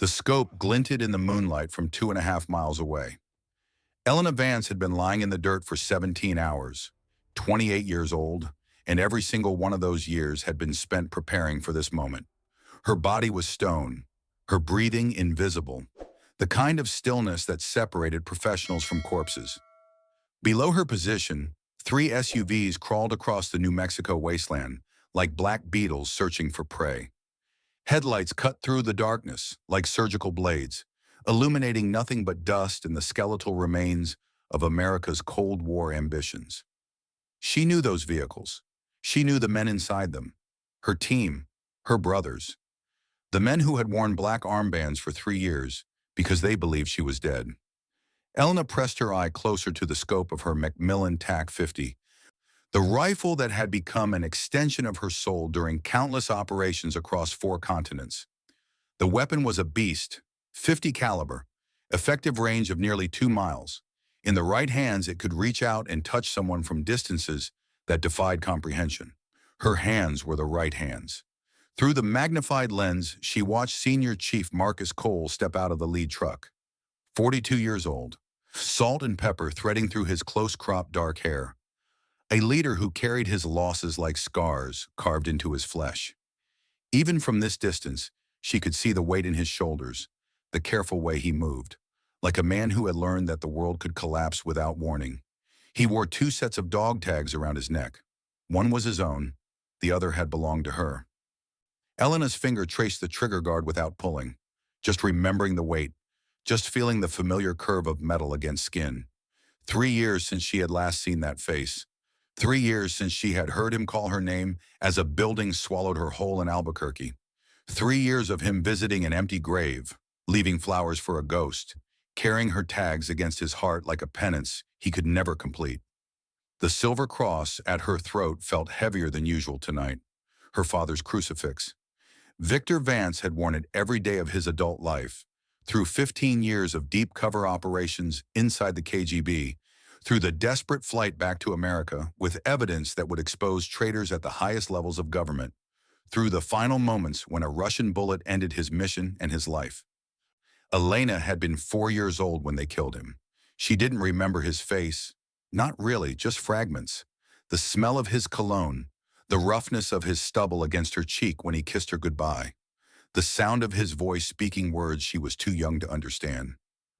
The scope glinted in the moonlight from 2.5 miles away. Elena Vance had been lying in the dirt for 17 hours, 28 years old, and every single one of those years had been spent preparing for this moment. Her body was stone, her breathing invisible, the kind of stillness that separated professionals from corpses. Below her position, three SUVs crawled across the New Mexico wasteland like black beetles searching for prey. Headlights cut through the darkness like surgical blades, illuminating nothing but dust and the skeletal remains of America's Cold War ambitions. She knew those vehicles. She knew the men inside them, her team, her brothers, the men who had worn black armbands for 3 years because they believed she was dead. Elena pressed her eye closer to the scope of her Macmillan TAC-50, the rifle that had become an extension of her soul during countless operations across 4 continents. The weapon was a beast, 50 caliber, effective range of nearly 2 miles. In the right hands, it could reach out and touch someone from distances that defied comprehension. Her hands were the right hands. Through the magnified lens, she watched Senior Chief Marcus Cole step out of the lead truck. 42 years old, salt and pepper threading through his close-cropped dark hair. A leader who carried his losses like scars carved into his flesh. Even from this distance, she could see the weight in his shoulders, the careful way he moved, like a man who had learned that the world could collapse without warning. He wore 2 sets of dog tags around his neck. One was his own, the other had belonged to her. Elena's finger traced the trigger guard without pulling, just remembering the weight, just feeling the familiar curve of metal against skin. 3 years since she had last seen that face. 3 years since she had heard him call her name as a building swallowed her whole in Albuquerque. 3 years of him visiting an empty grave, leaving flowers for a ghost, carrying her tags against his heart like a penance he could never complete. The silver cross at her throat felt heavier than usual tonight, her father's crucifix. Victor Vance had worn it every day of his adult life, through 15 years of deep cover operations inside the KGB, through the desperate flight back to America with evidence that would expose traitors at the highest levels of government, through the final moments when a Russian bullet ended his mission and his life. Elena had been 4 years old when they killed him. She didn't remember his face. Not really, just fragments. The smell of his cologne, the roughness of his stubble against her cheek when he kissed her goodbye, the sound of his voice speaking words she was too young to understand.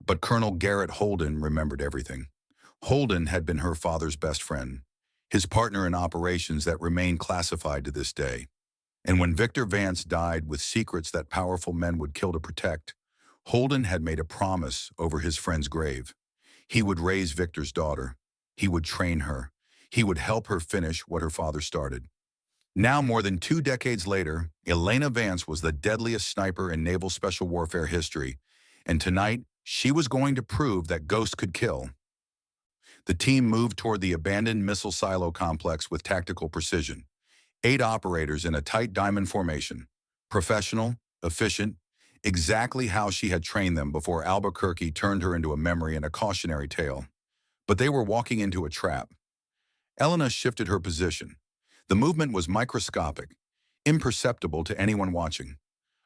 But Colonel Garrett Holden remembered everything. Holden had been her father's best friend, his partner in operations that remain classified to this day. And when Victor Vance died with secrets that powerful men would kill to protect, Holden had made a promise over his friend's grave. He would raise Victor's daughter. He would train her. He would help her finish what her father started. Now, more than 2 decades later, Elena Vance was the deadliest sniper in naval special warfare history, and tonight, she was going to prove that ghosts could kill. The team moved toward the abandoned missile silo complex with tactical precision. 8 operators in a tight diamond formation. Professional, efficient, exactly how she had trained them before Albuquerque turned her into a memory and a cautionary tale. But they were walking into a trap. Elena shifted her position. The movement was microscopic, imperceptible to anyone watching.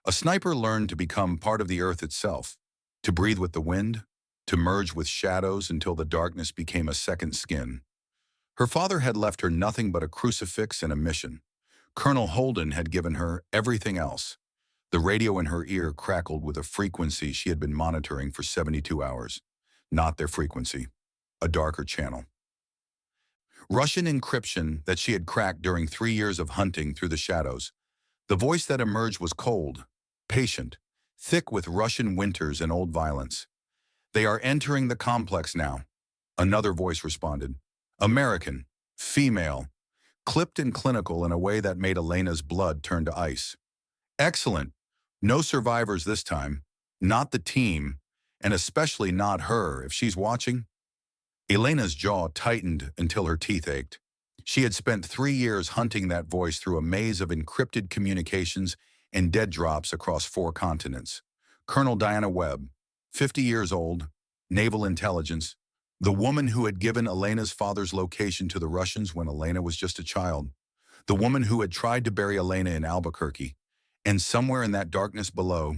A sniper learned to become part of the earth itself, to breathe with the wind, to merge with shadows until the darkness became a second skin. Her father had left her nothing but a crucifix and a mission. Colonel Holden had given her everything else. The radio in her ear crackled with a frequency she had been monitoring for 72 hours. Not their frequency, a darker channel. Russian encryption that she had cracked during 3 years of hunting through the shadows. The voice that emerged was cold, patient, thick with Russian winters and old violence. "They are entering the complex now," another voice responded. American, female, clipped and clinical in a way that made Elena's blood turn to ice. "Excellent. No survivors this time. Not the team, and especially not her if she's watching." Elena's jaw tightened until her teeth ached. She had spent 3 years hunting that voice through a maze of encrypted communications and dead drops across 4 continents. Colonel Diana Webb, 50 years old, naval intelligence, the woman who had given Elena's father's location to the Russians when Elena was just a child, the woman who had tried to bury Elena in Albuquerque, and somewhere in that darkness below,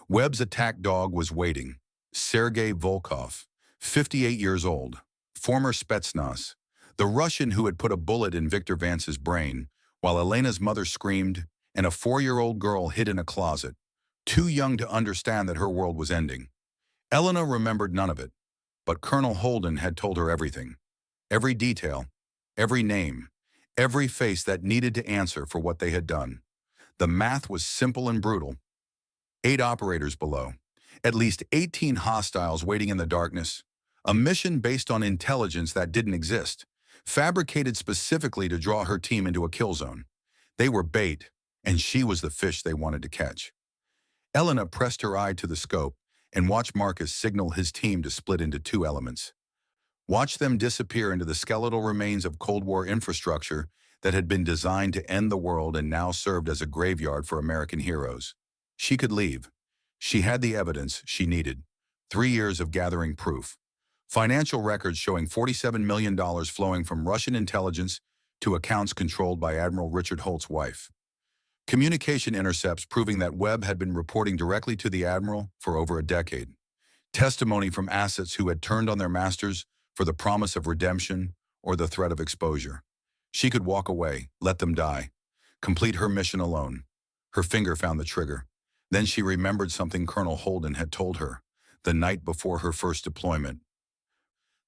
Webb's attack dog was waiting. Sergei Volkov, 58 years old, former Spetsnaz, the Russian who had put a bullet in Victor Vance's brain, while Elena's mother screamed and a 4-year-old girl hid in a closet, too young to understand that her world was ending. Elena remembered none of it, but Colonel Holden had told her everything. Every detail, every name, every face that needed to answer for what they had done. The math was simple and brutal. 8 operators below, at least 18 hostiles waiting in the darkness, a mission based on intelligence that didn't exist, fabricated specifically to draw her team into a kill zone. They were bait, and she was the fish they wanted to catch. Elena pressed her eye to the scope and watched Marcus signal his team to split into 2 elements. Watch them disappear into the skeletal remains of Cold War infrastructure that had been designed to end the world and now served as a graveyard for American heroes. She could leave. She had the evidence she needed. 3 years of gathering proof. Financial records showing $47 million flowing from Russian intelligence to accounts controlled by Admiral Richard Holt's wife. Communication intercepts proving that Webb had been reporting directly to the Admiral for over a decade. Testimony from assets who had turned on their masters for the promise of redemption or the threat of exposure. She could walk away, let them die, complete her mission alone. Her finger found the trigger. Then she remembered something Colonel Holden had told her, the night before her first deployment.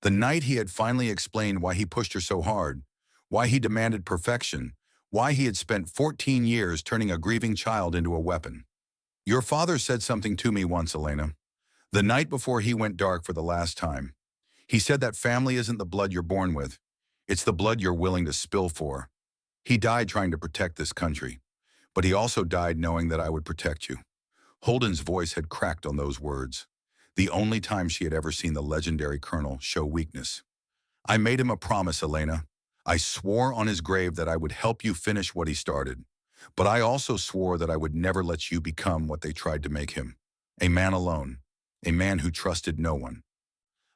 The night he had finally explained why he pushed her so hard, why he demanded perfection, why he had spent 14 years turning a grieving child into a weapon. Your father said something to me once, Elena. The night before he went dark for the last time. He said that family isn't the blood you're born with. It's the blood you're willing to spill for. He died trying to protect this country, but he also died knowing that I would protect you. Holden's voice had cracked on those words, the only time she had ever seen the legendary colonel show weakness. I made him a promise, Elena. I swore on his grave that I would help you finish what he started, but I also swore that I would never let you become what they tried to make him. A man alone, a man who trusted no one.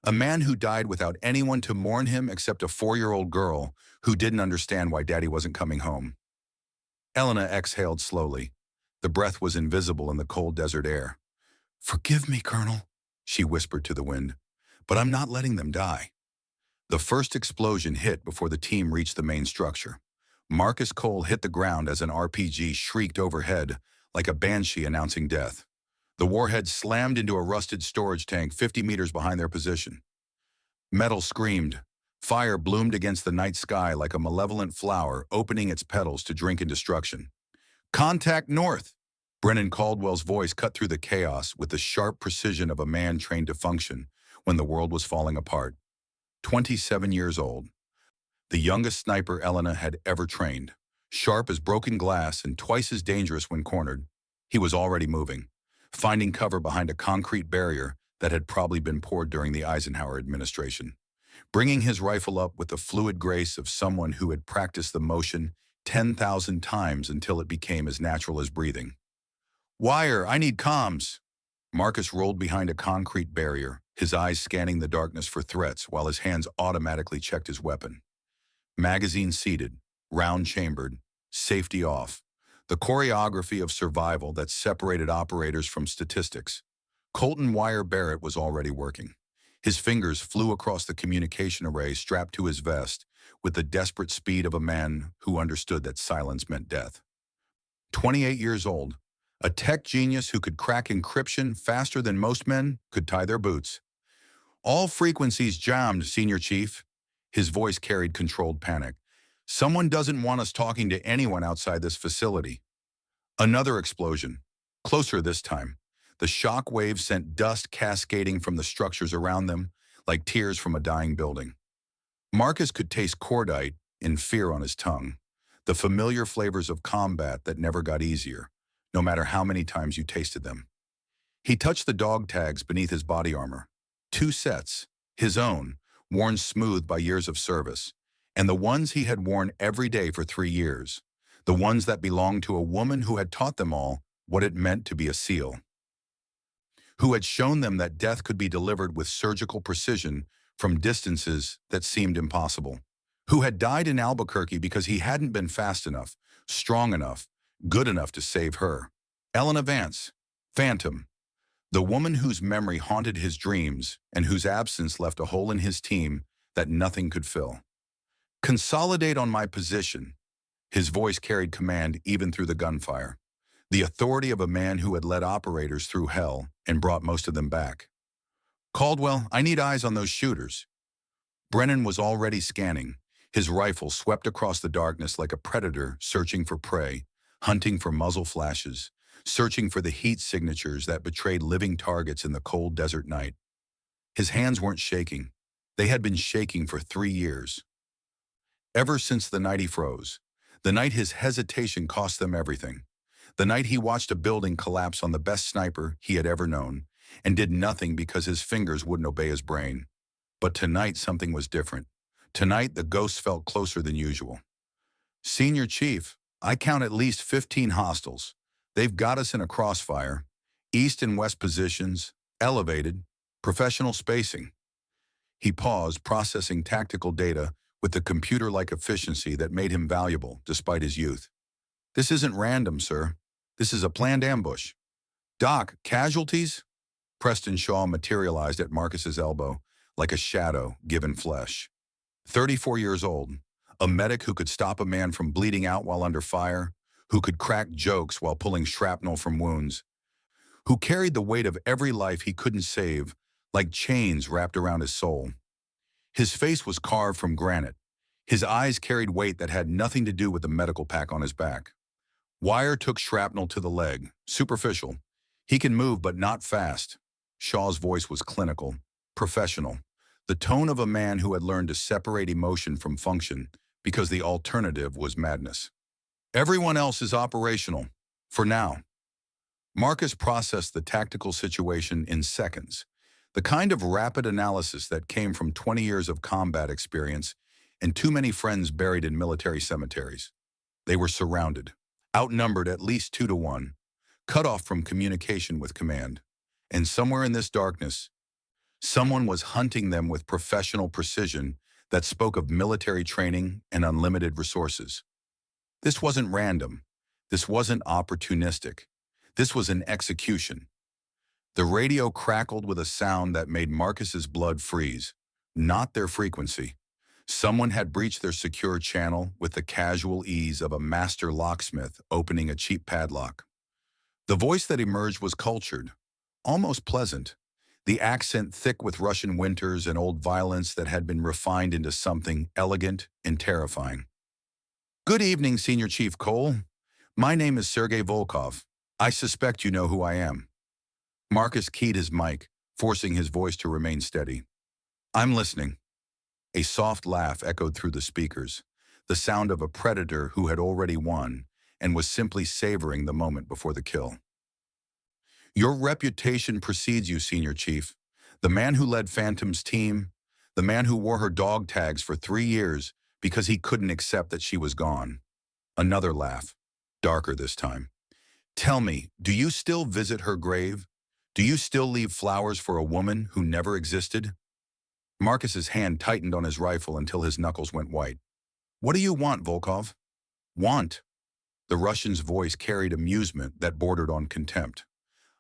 A man who died without anyone to mourn him except a 4-year-old girl who didn't understand why Daddy wasn't coming home. Elena exhaled slowly. The breath was invisible in the cold desert air. Forgive me, Colonel, she whispered to the wind, but I'm not letting them die. The first explosion hit before the team reached the main structure. Marcus Cole hit the ground as an RPG shrieked overhead like a banshee announcing death. The warhead slammed into a rusted storage tank 50 meters behind their position. Metal screamed. Fire bloomed against the night sky like a malevolent flower opening its petals to drink in destruction. Contact north! Brennan Caldwell's voice cut through the chaos with the sharp precision of a man trained to function when the world was falling apart. 27 years old. The youngest sniper Elena had ever trained. Sharp as broken glass and twice as dangerous when cornered. He was already moving, finding cover behind a concrete barrier that had probably been poured during the Eisenhower administration, bringing his rifle up with the fluid grace of someone who had practiced the motion 10,000 times until it became as natural as breathing. Wire, I need comms. Marcus rolled behind a concrete barrier, his eyes scanning the darkness for threats while his hands automatically checked his weapon. Magazine seated, round chambered, safety off. The choreography of survival that separated operators from statistics. Colton Wire Barrett was already working. His fingers flew across the communication array strapped to his vest with the desperate speed of a man who understood that silence meant death. 28 years old, a tech genius who could crack encryption faster than most men could tie their boots. All frequencies jammed, Senior Chief. His voice carried controlled panic. Someone doesn't want us talking to anyone outside this facility. Another explosion. Closer this time. The shock waves sent dust cascading from the structures around them, like tears from a dying building. Marcus could taste cordite in fear on his tongue, the familiar flavors of combat that never got easier, no matter how many times you tasted them. He touched the dog tags beneath his body armor. 2 sets, his own, worn smooth by years of service, and the ones he had worn every day for 3 years, the ones that belonged to a woman who had taught them all what it meant to be a SEAL, who had shown them that death could be delivered with surgical precision from distances that seemed impossible, who had died in Albuquerque because he hadn't been fast enough, strong enough, good enough to save her. Elena Vance, Phantom, The woman whose memory haunted his dreams and whose absence left a hole in his team that nothing could fill. Consolidate on my position. His voice carried command even through the gunfire. The authority of a man who had led operators through hell and brought most of them back. Caldwell, I need eyes on those shooters. Brennan was already scanning. His rifle swept across the darkness like a predator searching for prey, hunting for muzzle flashes, searching for the heat signatures that betrayed living targets in the cold desert night. His hands weren't shaking. They had been shaking for 3 years. Ever since the night he froze, the night his hesitation cost them everything, the night he watched a building collapse on the best sniper he had ever known, and did nothing because his fingers wouldn't obey his brain. But tonight something was different. Tonight the ghosts felt closer than usual. Senior Chief, I count at least 15 hostiles. They've got us in a crossfire. East and west positions, elevated, professional spacing. He paused, processing tactical data with the computer-like efficiency that made him valuable despite his youth. This isn't random, sir. This is a planned ambush. Doc, casualties? Preston Shaw materialized at Marcus's elbow like a shadow given flesh. 34 years old, a medic who could stop a man from bleeding out while under fire, who could crack jokes while pulling shrapnel from wounds, who carried the weight of every life he couldn't save like chains wrapped around his soul. His face was carved from granite. His eyes carried weight that had nothing to do with the medical pack on his back. Wire took shrapnel to the leg, superficial. He can move but not fast. Shaw's voice was clinical, professional, the tone of a man who had learned to separate emotion from function because the alternative was madness. Everyone else is operational, for now. Marcus processed the tactical situation in seconds, the kind of rapid analysis that came from 20 years of combat experience and too many friends buried in military cemeteries. They were surrounded, outnumbered at least 2 to 1, cut off from communication with command. And somewhere in this darkness, someone was hunting them with professional precision that spoke of military training and unlimited resources. This wasn't random. This wasn't opportunistic. This was an execution. The radio crackled with a sound that made Marcus's blood freeze, not their frequency. Someone had breached their secure channel with the casual ease of a master locksmith opening a cheap padlock. The voice that emerged was cultured, almost pleasant, the accent thick with Russian winters and old violence that had been refined into something elegant and terrifying. Good evening, Senior Chief Cole. My name is Sergei Volkov. I suspect you know who I am. Marcus keyed his mic, forcing his voice to remain steady. I'm listening. A soft laugh echoed through the speakers, the sound of a predator who had already won and was simply savoring the moment before the kill. Your reputation precedes you, Senior Chief. The man who led Phantom's team, the man who wore her dog tags for 3 years because he couldn't accept that she was gone. Another laugh, darker this time. Tell me, do you still visit her grave? Do you still leave flowers for a woman who never existed? Marcus's hand tightened on his rifle until his knuckles went white. What do you want, Volkov? Want? The Russian's voice carried amusement that bordered on contempt.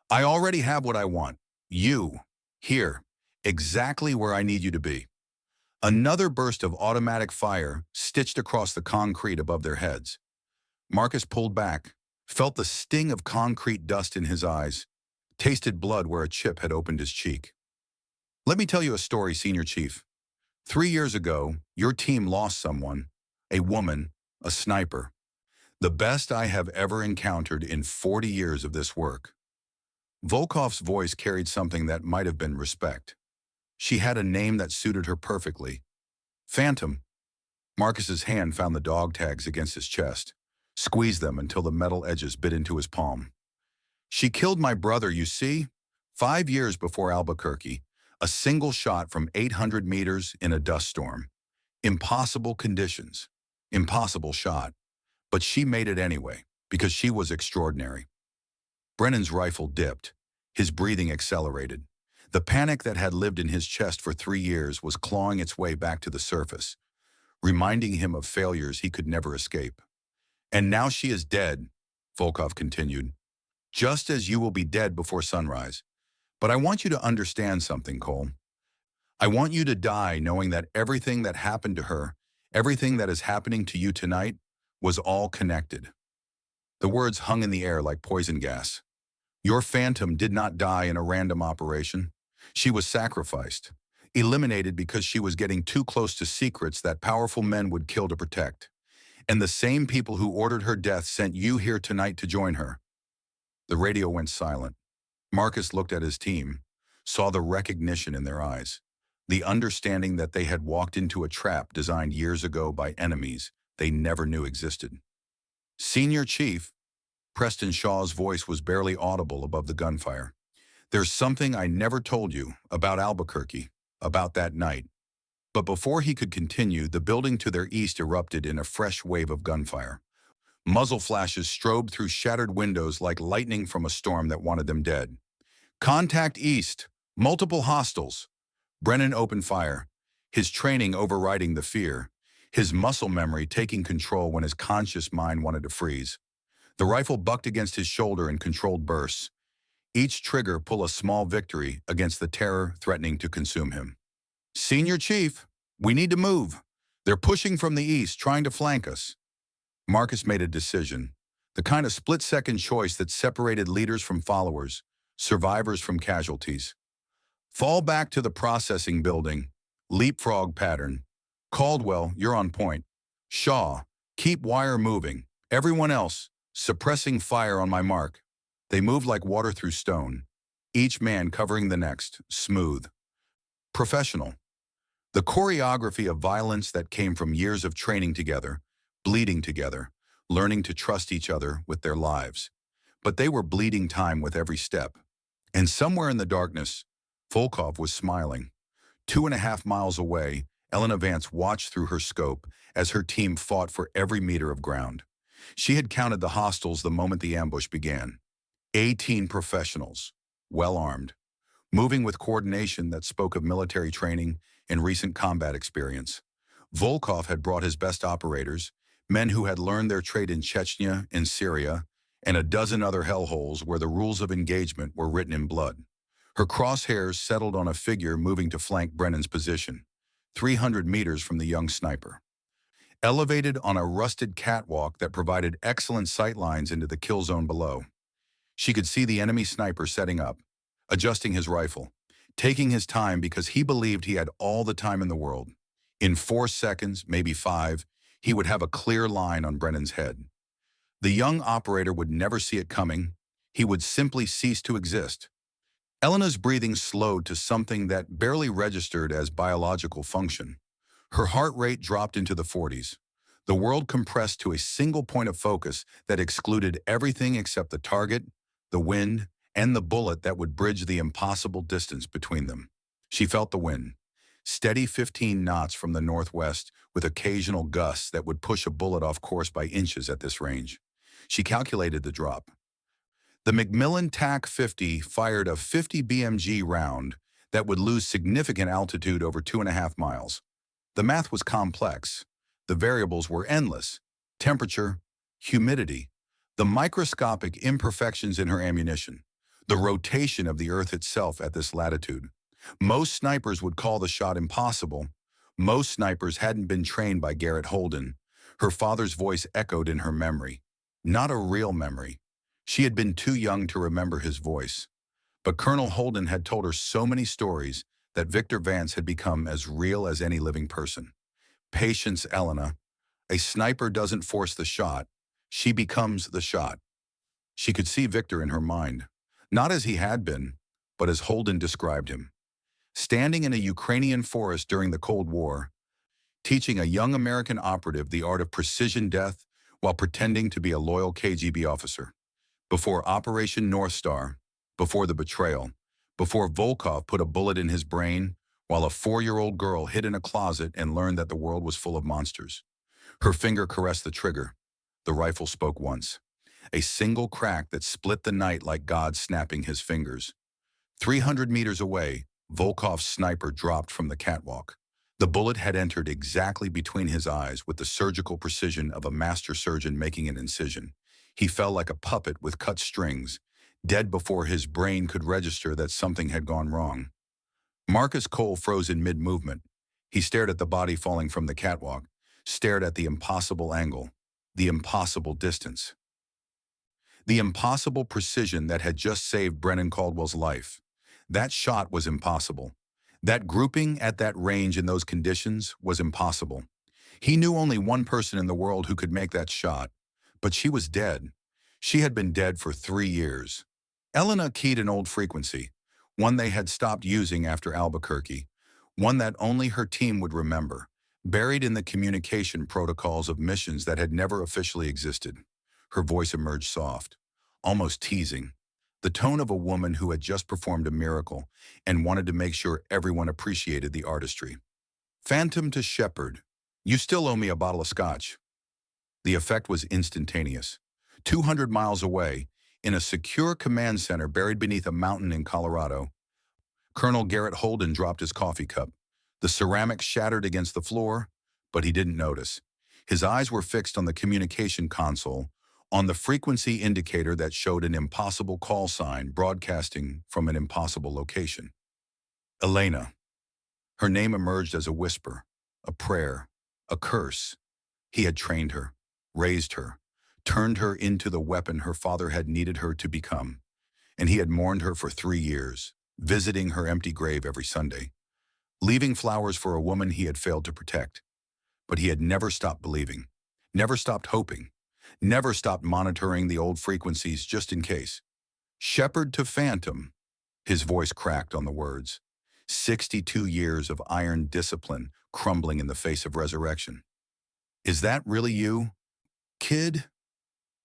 I already have what I want. You, here, exactly where I need you to be. Another burst of automatic fire stitched across the concrete above their heads. Marcus pulled back, felt the sting of concrete dust in his eyes, tasted blood where a chip had opened his cheek. Let me tell you a story, Senior Chief. 3 years ago, your team lost someone, a woman, a sniper. The best I have ever encountered in 40 years of this work. Volkov's voice carried something that might have been respect. She had a name that suited her perfectly. Phantom. Marcus's hand found the dog tags against his chest, squeezed them until the metal edges bit into his palm. She killed my brother, you see? 5 years before Albuquerque, a single shot from 800 meters in a dust storm. Impossible conditions. Impossible shot. But she made it anyway, because she was extraordinary. Brennan's rifle dipped. His breathing accelerated. The panic that had lived in his chest for 3 years was clawing its way back to the surface, reminding him of failures he could never escape. And now she is dead, Volkov continued. Just as you will be dead before sunrise. But I want you to understand something, Cole. I want you to die knowing that everything that happened to her, everything that is happening to you tonight, was all connected. The words hung in the air like poison gas. Your phantom did not die in a random operation. She was sacrificed, eliminated because she was getting too close to secrets that powerful men would kill to protect. And the same people who ordered her death sent you here tonight to join her. The radio went silent. Marcus looked at his team, saw the recognition in their eyes, the understanding that they had walked into a trap designed years ago by enemies they never knew existed. Senior Chief, Preston Shaw's voice was barely audible above the gunfire. There's something I never told you about Albuquerque, about that night. But before he could continue, the building to their east erupted in a fresh wave of gunfire. Muzzle flashes strobed through shattered windows like lightning from a storm that wanted them dead. Contact east, multiple hostiles. Brennan opened fire, his training overriding the fear, his muscle memory taking control when his conscious mind wanted to freeze. The rifle bucked against his shoulder in controlled bursts. Each trigger pull a small victory against the terror threatening to consume him. Senior Chief, we need to move. They're pushing from the east, trying to flank us. Marcus made a decision, the kind of split-second choice that separated leaders from followers, survivors from casualties. Fall back to the processing building, leapfrog pattern. Caldwell, you're on point. Shaw, keep wire moving. Everyone else, suppressing fire on my mark. They moved like water through stone, each man covering the next, smooth. Professional. The choreography of violence that came from years of training together, bleeding together, learning to trust each other with their lives. But they were bleeding time with every step. And somewhere in the darkness, Volkov was smiling. 2.5 miles away, Elena Vance watched through her scope as her team fought for every meter of ground. She had counted the hostiles the moment the ambush began. 18 professionals, well-armed, moving with coordination that spoke of military training and recent combat experience. Volkov had brought his best operators, men who had learned their trade in Chechnya and Syria, and a dozen other hellholes where the rules of engagement were written in blood. Her crosshairs settled on a figure moving to flank Brennan's position, 300 meters from the young sniper. Elevated on a rusted catwalk that provided excellent sight lines into the kill zone below. She could see the enemy sniper setting up, adjusting his rifle, taking his time because he believed he had all the time in the world. In 4 seconds, maybe 5, he would have a clear line on Brennan's head. The young operator would never see it coming. He would simply cease to exist. Elena's breathing slowed to something that barely registered as biological function. Her heart rate dropped into the 40s. The world compressed to a single point of focus that excluded everything except the target, the wind, and the bullet that would bridge the impossible distance between them. She felt the wind, steady 15 knots from the northwest with occasional gusts that would push a bullet off course by inches at this range. She calculated the drop. The McMillan TAC-50 fired a 50 BMG round that would lose significant altitude over 2.5 miles. The math was complex. The variables were endless. Temperature, humidity, the microscopic imperfections in her ammunition, the rotation of the Earth itself at this latitude. Most snipers would call the shot impossible. Most snipers hadn't been trained by Garrett Holden. Her father's voice echoed in her memory. Not a real memory. She had been too young to remember his voice. But Colonel Holden had told her so many stories that Victor Vance had become as real as any living person. Patience, Elena. A sniper doesn't force the shot. She becomes the shot. She could see Victor in her mind, not as he had been, but as Holden described him. Standing in a Ukrainian forest during the Cold War, teaching a young American operative the art of precision death while pretending to be a loyal KGB officer. Before Operation North Star, before the betrayal, before Volkov put a bullet in his brain, while a 4-year-old girl hid in a closet and learned that the world was full of monsters. Her finger caressed the trigger. The rifle spoke once. A single crack that split the night like God snapping his fingers. 300 meters away, Volkov's sniper dropped from the catwalk. The bullet had entered exactly between his eyes with the surgical precision of a master surgeon making an incision. He fell like a puppet with cut strings, dead before his brain could register that something had gone wrong. Marcus Cole froze in mid-movement. He stared at the body falling from the catwalk, stared at the impossible angle, the impossible distance, the impossible precision that had just saved Brennan Caldwell's life. That shot was impossible. That grouping at that range in those conditions was impossible. He knew only one person in the world who could make that shot, but she was dead. She had been dead for 3 years. Elena keyed an old frequency, one they had stopped using after Albuquerque, one that only her team would remember, buried in the communication protocols of missions that had never officially existed. Her voice emerged soft, almost teasing, the tone of a woman who had just performed a miracle and wanted to make sure everyone appreciated the artistry. Phantom to Shepard, you still owe me a bottle of scotch. The effect was instantaneous. 200 miles away, in a secure command center buried beneath a mountain in Colorado, Colonel Garrett Holden dropped his coffee cup. The ceramic shattered against the floor, but he didn't notice. His eyes were fixed on the communication console, on the frequency indicator that showed an impossible call sign broadcasting from an impossible location. Elena. Her name emerged as a whisper, a prayer, a curse. He had trained her, raised her, turned her into the weapon her father had needed her to become, and he had mourned her for 3 years, visiting her empty grave every Sunday, leaving flowers for a woman he had failed to protect. But he had never stopped believing, never stopped hoping, never stopped monitoring the old frequencies just in case. Shepard to Phantom, his voice cracked on the words. 62 years of iron discipline crumbling in the face of resurrection. Is that really you, kid?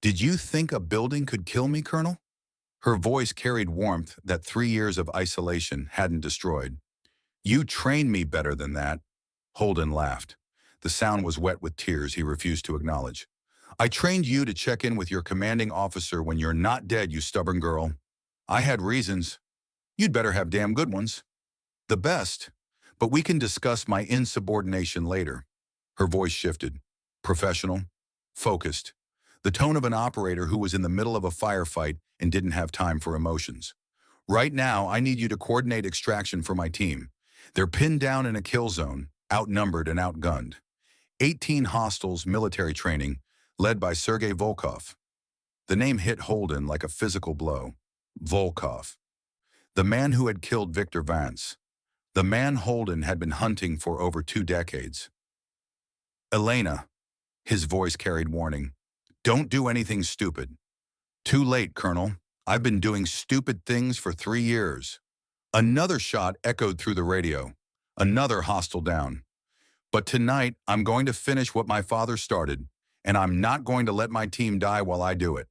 Did you think a building could kill me, Colonel? Her voice carried warmth that 3 years of isolation hadn't destroyed. You trained me better than that. Holden laughed. The sound was wet with tears he refused to acknowledge. I trained you to check in with your commanding officer when you're not dead, you stubborn girl. I had reasons. You'd better have damn good ones. The best. But we can discuss my insubordination later. Her voice shifted. Professional. Focused. The tone of an operator who was in the middle of a firefight and didn't have time for emotions. Right now, I need you to coordinate extraction for my team. They're pinned down in a kill zone, outnumbered and outgunned. 18 hostiles military training, led by Sergei Volkov. The name hit Holden like a physical blow. Volkov. The man who had killed Victor Vance. The man Holden had been hunting for over 2 decades. Elena. His voice carried warning. Don't do anything stupid. Too late, Colonel. I've been doing stupid things for 3 years. Another shot echoed through the radio. Another hostile down. But tonight, I'm going to finish what my father started, and I'm not going to let my team die while I do it.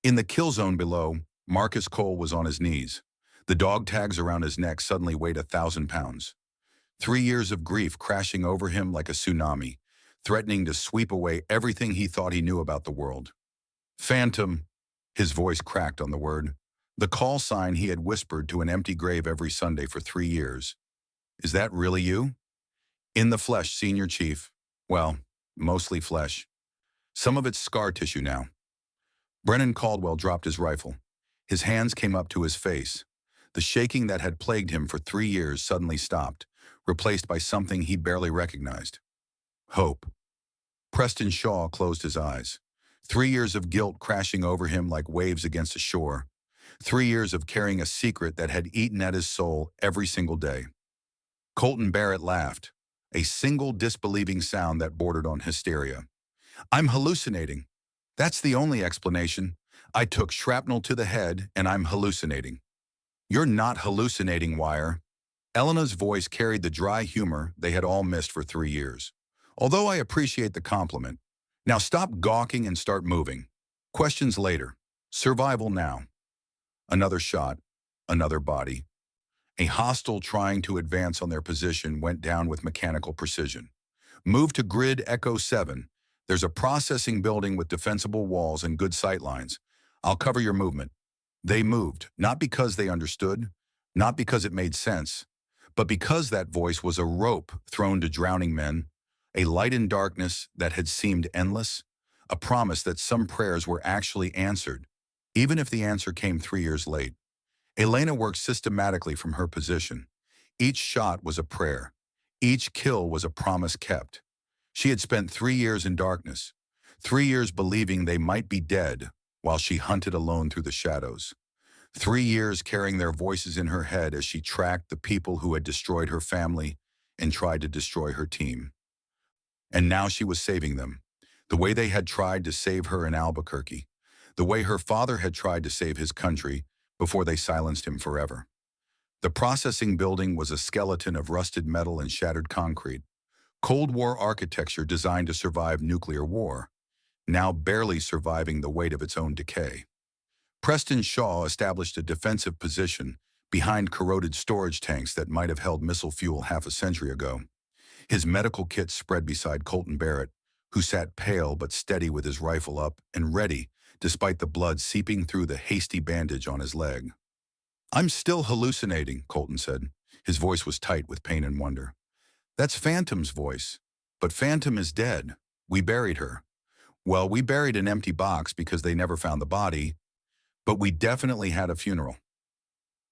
In the kill zone below, Marcus Cole was on his knees. The dog tags around his neck suddenly weighed 1,000 pounds. 3 years of grief crashing over him like a tsunami, threatening to sweep away everything he thought he knew about the world. Phantom, his voice cracked on the word, the call sign he had whispered to an empty grave every Sunday for 3 years. Is that really you? In the flesh, Senior Chief. Well, mostly flesh. Some of it's scar tissue now. Brennan Caldwell dropped his rifle. His hands came up to his face. The shaking that had plagued him for 3 years suddenly stopped, replaced by something he barely recognized. Hope. Preston Shaw closed his eyes. 3 years of guilt crashing over him like waves against a shore. 3 years of carrying a secret that had eaten at his soul every single day. Colton Barrett laughed, a single disbelieving sound that bordered on hysteria. I'm hallucinating. That's the only explanation. I took shrapnel to the head and I'm hallucinating. You're not hallucinating, Wire. Elena's voice carried the dry humor they had all missed for 3 years. Although I appreciate the compliment. Now stop gawking and start moving. Questions later. Survival now. Another shot. Another body. A hostile trying to advance on their position went down with mechanical precision. Move to grid Echo 7. There's a processing building with defensible walls and good sight lines. I'll cover your movement. They moved, not because they understood, not because it made sense, but because that voice was a rope thrown to drowning men, a light in darkness that had seemed endless, a promise that some prayers were actually answered, even if the answer came 3 years late. Elena worked systematically from her position. Each shot was a prayer. Each kill was a promise kept. She had spent 3 years in darkness, 3 years believing they might be dead while she hunted alone through the shadows. 3 years carrying their voices in her head as she tracked the people who had destroyed her family and tried to destroy her team. And now she was saving them, the way they had tried to save her in Albuquerque, the way her father had tried to save his country before they silenced him forever. The processing building was a skeleton of rusted metal and shattered concrete, Cold War architecture designed to survive nuclear war, now barely surviving the weight of its own decay. Preston Shaw established a defensive position behind corroded storage tanks that might have held missile fuel half a century ago. His medical kit spread beside Colton Barrett, who sat pale but steady with his rifle up and ready, despite the blood seeping through the hasty bandage on his leg. "I'm still hallucinating," Colton said. His voice was tight with pain and wonder. "That's Phantom's voice. But Phantom is dead. We buried her. Well, we buried an empty box because they never found the body, but we definitely had a funeral."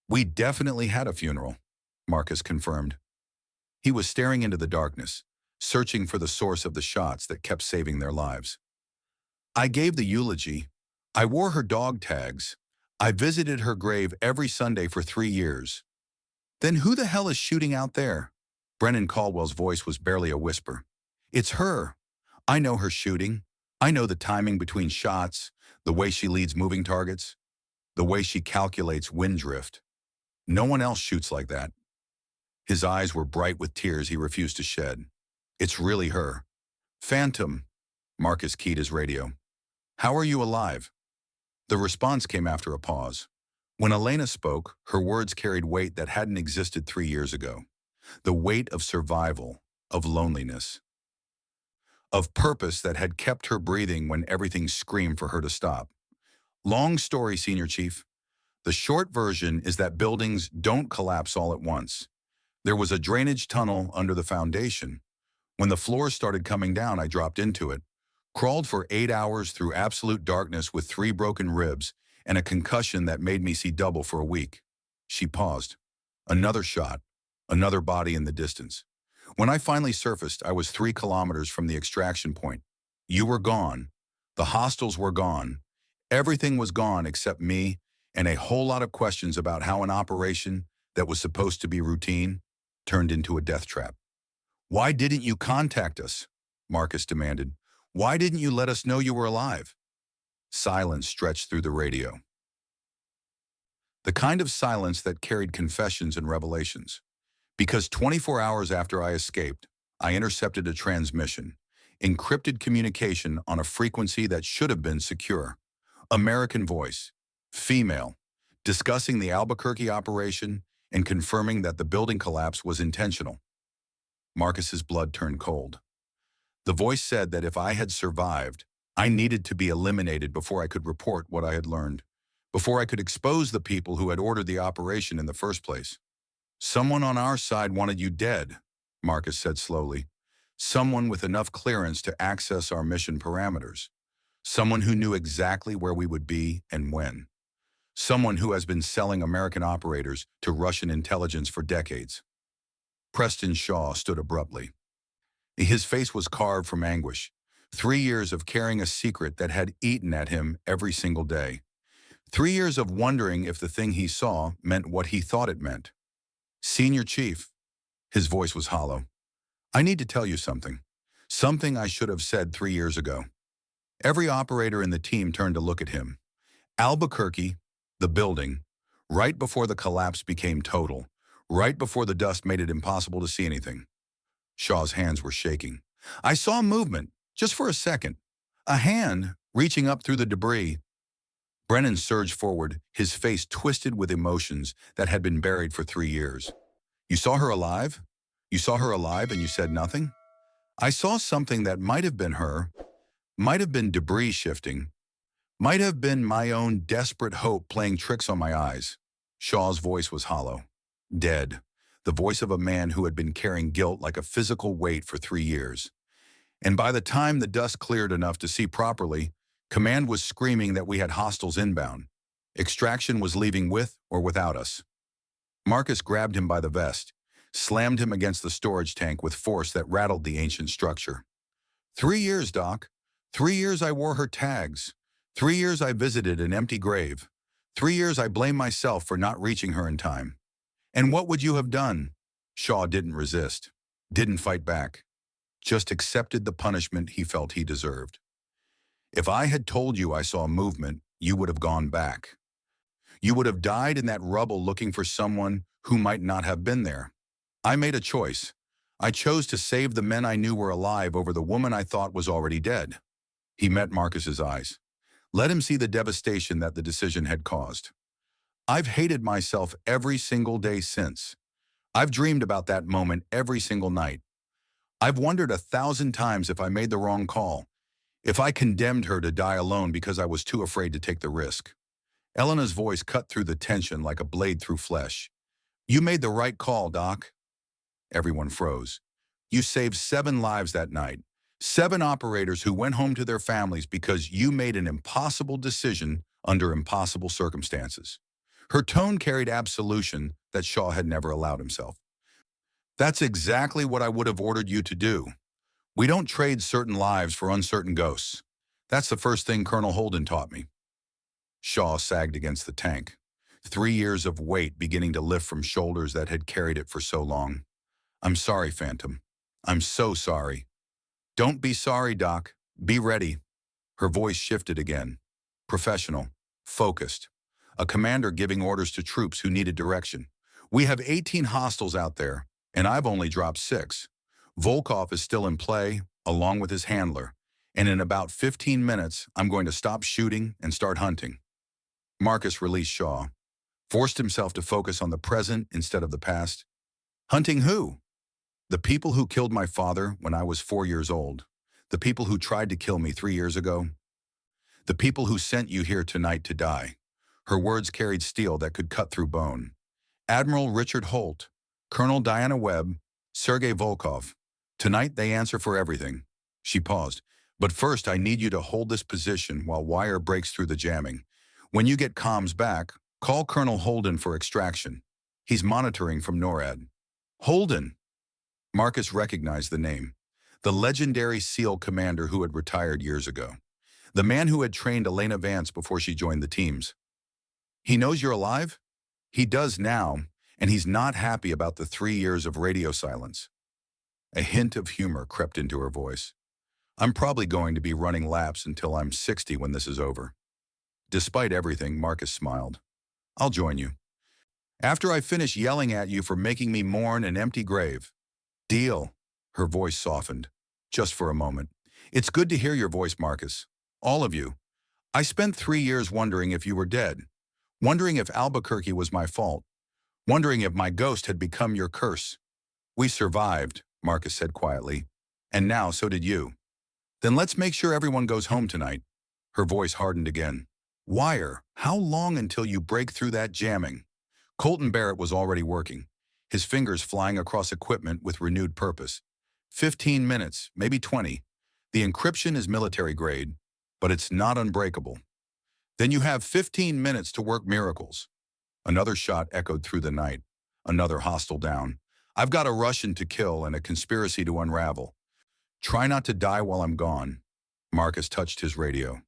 "We definitely had a funeral," Marcus confirmed. He was staring into the darkness, searching for the source of the shots that kept saving their lives. "I gave the eulogy. I wore her dog tags. I visited her grave every Sunday for 3 years. Then who the hell is shooting out there?" Brennan Caldwell's voice was barely a whisper. "It's her. I know her shooting. I know the timing between shots, the way she leads moving targets, the way she calculates wind drift. No one else shoots like that." His eyes were bright with tears he refused to shed. "It's really her. Phantom." Marcus keyed his radio. "How are you alive?" The response came after a pause. When Elena spoke, her words carried weight that hadn't existed 3 years ago. The weight of survival, of loneliness, of purpose that had kept her breathing when everything screamed for her to stop. "Long story, Senior Chief. The short version is that buildings don't collapse all at once. There was a drainage tunnel under the foundation. When the floors started coming down, I dropped into it, crawled for 8 hours through absolute darkness with 3 broken ribs and a concussion that made me see double for a week." She paused. Another shot, another body in the distance. "When I finally surfaced, I was 3 kilometers from the extraction point. You were gone. The hostiles were gone. Everything was gone except me and a whole lot of questions about how an operation that was supposed to be routine turned into a death trap." "Why didn't you contact us?" Marcus demanded. "Why didn't you let us know you were alive?" Silence stretched through the radio. The kind of silence that carried confessions and revelations. "Because 24 hours after I escaped, I intercepted a transmission, encrypted communication on a frequency that should have been secure. American voice, female, discussing the Albuquerque operation and confirming that the building collapse was intentional." Marcus's blood turned cold. The voice said that if I had survived, I needed to be eliminated before I could report what I had learned, before I could expose the people who had ordered the operation in the first place. "Someone on our side wanted you dead," Marcus said slowly. "Someone with enough clearance to access our mission parameters. Someone who knew exactly where we would be and when. Someone who has been selling American operators to Russian intelligence for decades." Preston Shaw stood abruptly. His face was carved from anguish. 3 years of carrying a secret that had eaten at him every single day. 3 years of wondering if the thing he saw meant what he thought it meant. "Senior Chief," his voice was hollow, "I need to tell you something. Something I should have said 3 years ago." Every operator in the team turned to look at him. Albuquerque, the building, right before the collapse became total, right before the dust made it impossible to see anything. Shaw's hands were shaking. "I saw movement, just for a second. A hand reaching up through the debris." Brennan surged forward, his face twisted with emotions that had been buried for 3 years. "You saw her alive? You saw her alive and you said nothing?" "I saw something that might have been her, might have been debris shifting, might have been my own desperate hope playing tricks on my eyes." Shaw's voice was hollow. Dead. The voice of a man who had been carrying guilt like a physical weight for 3 years. And by the time the dust cleared enough to see properly, Command was screaming that we had hostiles inbound. Extraction was leaving with or without us. Marcus grabbed him by the vest, slammed him against the storage tank with force that rattled the ancient structure. 3 years, Doc. 3 years I wore her tags. 3 years I visited an empty grave. 3 years I blame myself for not reaching her in time. And what would you have done? Shaw didn't resist, didn't fight back, just accepted the punishment he felt he deserved. If I had told you I saw movement, you would have gone back. You would have died in that rubble looking for someone who might not have been there. I made a choice. I chose to save the men I knew were alive over the woman I thought was already dead. He met Marcus's eyes. Let him see the devastation that the decision had caused. I've hated myself every single day since. I've dreamed about that moment every single night. I've wondered 1,000 times if I made the wrong call, if I condemned her to die alone because I was too afraid to take the risk. Elena's voice cut through the tension like a blade through flesh. You made the right call, Doc. Everyone froze. You saved 7 lives that night. 7 operators who went home to their families because you made an impossible decision under impossible circumstances. Her tone carried absolution that Shaw had never allowed himself. That's exactly what I would have ordered you to do. We don't trade certain lives for uncertain ghosts. That's the first thing Colonel Holden taught me. Shaw sagged against the tank, 3 years of weight beginning to lift from shoulders that had carried it for so long. I'm sorry, Phantom. I'm so sorry. Don't be sorry, Doc. Be ready. Her voice shifted again. Professional, focused. A commander giving orders to troops who needed direction. We have 18 hostiles out there, and I've only dropped 6. Volkov is still in play, along with his handler, and in about 15 minutes, I'm going to stop shooting and start hunting. Marcus released Shaw, forced himself to focus on the present instead of the past. Hunting who? The people who killed my father when I was 4 years old. The people who tried to kill me 3 years ago. The people who sent you here tonight to die. Her words carried steel that could cut through bone. Admiral Richard Holt, Colonel Diana Webb, Sergei Volkov. Tonight they answer for everything. She paused. But first I need you to hold this position while wire breaks through the jamming. When you get comms back, call Colonel Holden for extraction. He's monitoring from NORAD. Holden! Marcus recognized the name. The legendary SEAL commander who had retired years ago. The man who had trained Elena Vance before she joined the teams. He knows you're alive? He does now, and he's not happy about the 3 years of radio silence. A hint of humor crept into her voice. I'm probably going to be running laps until I'm 60 when this is over. Despite everything, Marcus smiled. I'll join you. After I finish yelling at you for making me mourn an empty grave. Deal. Her voice softened, just for a moment. It's good to hear your voice, Marcus. All of you. I spent 3 years wondering if you were dead. Wondering if Albuquerque was my fault. Wondering if my ghost had become your curse. We survived, Marcus said quietly. And now so did you. Then let's make sure everyone goes home tonight. Her voice hardened again. Wire, how long until you break through that jamming? Colton Barrett was already working, his fingers flying across equipment with renewed purpose. 15 minutes, maybe 20. The encryption is military grade, but it's not unbreakable. Then you have 15 minutes to work miracles. Another shot echoed through the night. Another hostile down. I've got a Russian to kill and a conspiracy to unravel. Try not to die while I'm gone. Marcus touched his radio.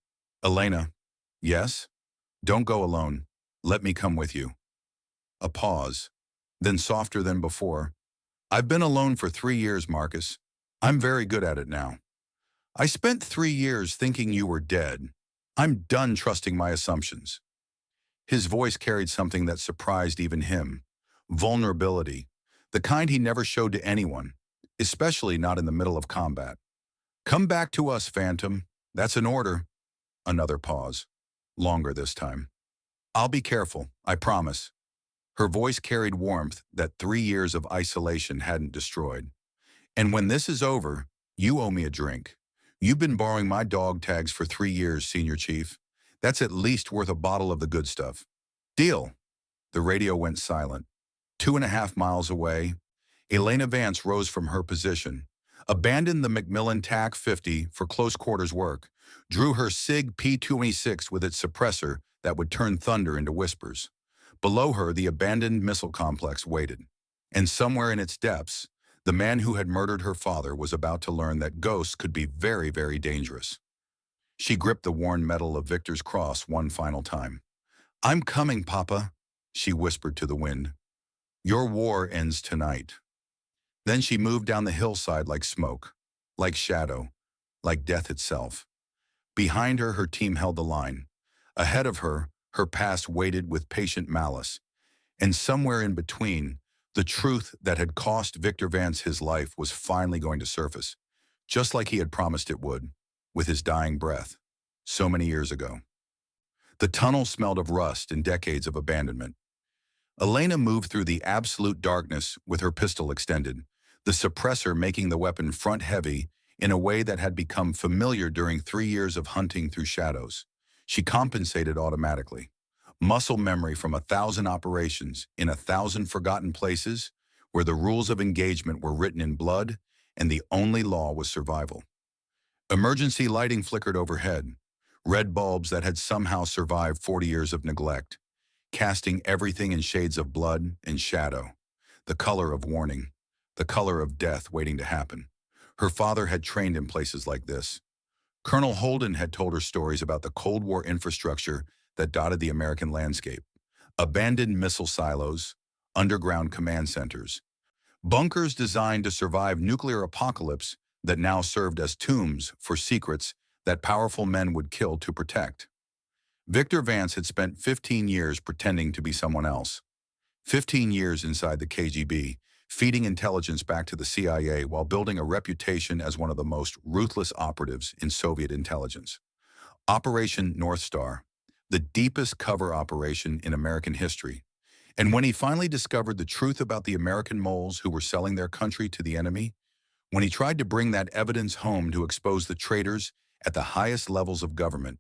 Elena. Yes? Don't go alone. Let me come with you. A pause. Then softer than before. I've been alone for 3 years, Marcus. I'm very good at it now. I spent 3 years thinking you were dead. I'm done trusting my assumptions. His voice carried something that surprised even him. Vulnerability. The kind he never showed to anyone, especially not in the middle of combat. Come back to us, Phantom. That's an order. Another pause. Longer this time. I'll be careful, I promise. Her voice carried warmth that 3 years of isolation hadn't destroyed. And when this is over, you owe me a drink. You've been borrowing my dog tags for 3 years, Senior Chief. That's at least worth a bottle of the good stuff. Deal. The radio went silent. 2.5 miles away, Elena Vance rose from her position, abandoned the Macmillan TAC-50 for close quarters work, drew her SIG P-26 with its suppressor that would turn thunder into whispers. Below her, the abandoned missile complex waited. And somewhere in its depths, the man who had murdered her father was about to learn that ghosts could be very, very dangerous. She gripped the worn metal of Victor's cross one final time. "I'm coming, Papa," she whispered to the wind. "Your war ends tonight." Then she moved down the hillside like smoke, like shadow, like death itself. Behind her, her team held the line. Ahead of her, her past waited with patient malice. And somewhere in between, the truth that had cost Victor Vance his life was finally going to surface, just like he had promised it would, with his dying breath, so many years ago. The tunnel smelled of rust and decades of abandonment. Elena moved through the absolute darkness with her pistol extended, the suppressor making the weapon front-heavy in a way that had become familiar during 3 years of hunting through shadows. She compensated automatically. Muscle memory from 1,000 operations in 1,000 forgotten places where the rules of engagement were written in blood and the only law was survival. Emergency lighting flickered overhead, red bulbs that had somehow survived 40 years of neglect, casting everything in shades of blood and shadow, the color of warning, the color of death waiting to happen. Her father had trained in places like this. Colonel Holden had told her stories about the Cold War infrastructure that dotted the American landscape. Abandoned missile silos, underground command centers, bunkers designed to survive nuclear apocalypse that now served as tombs for secrets that powerful men would kill to protect. Victor Vance had spent 15 years pretending to be someone else. 15 years inside the KGB, feeding intelligence back to the CIA while building a reputation as one of the most ruthless operatives in Soviet intelligence. Operation North Star, the deepest cover operation in American history. And when he finally discovered the truth about the American moles who were selling their country to the enemy, when he tried to bring that evidence home to expose the traitors at the highest levels of government,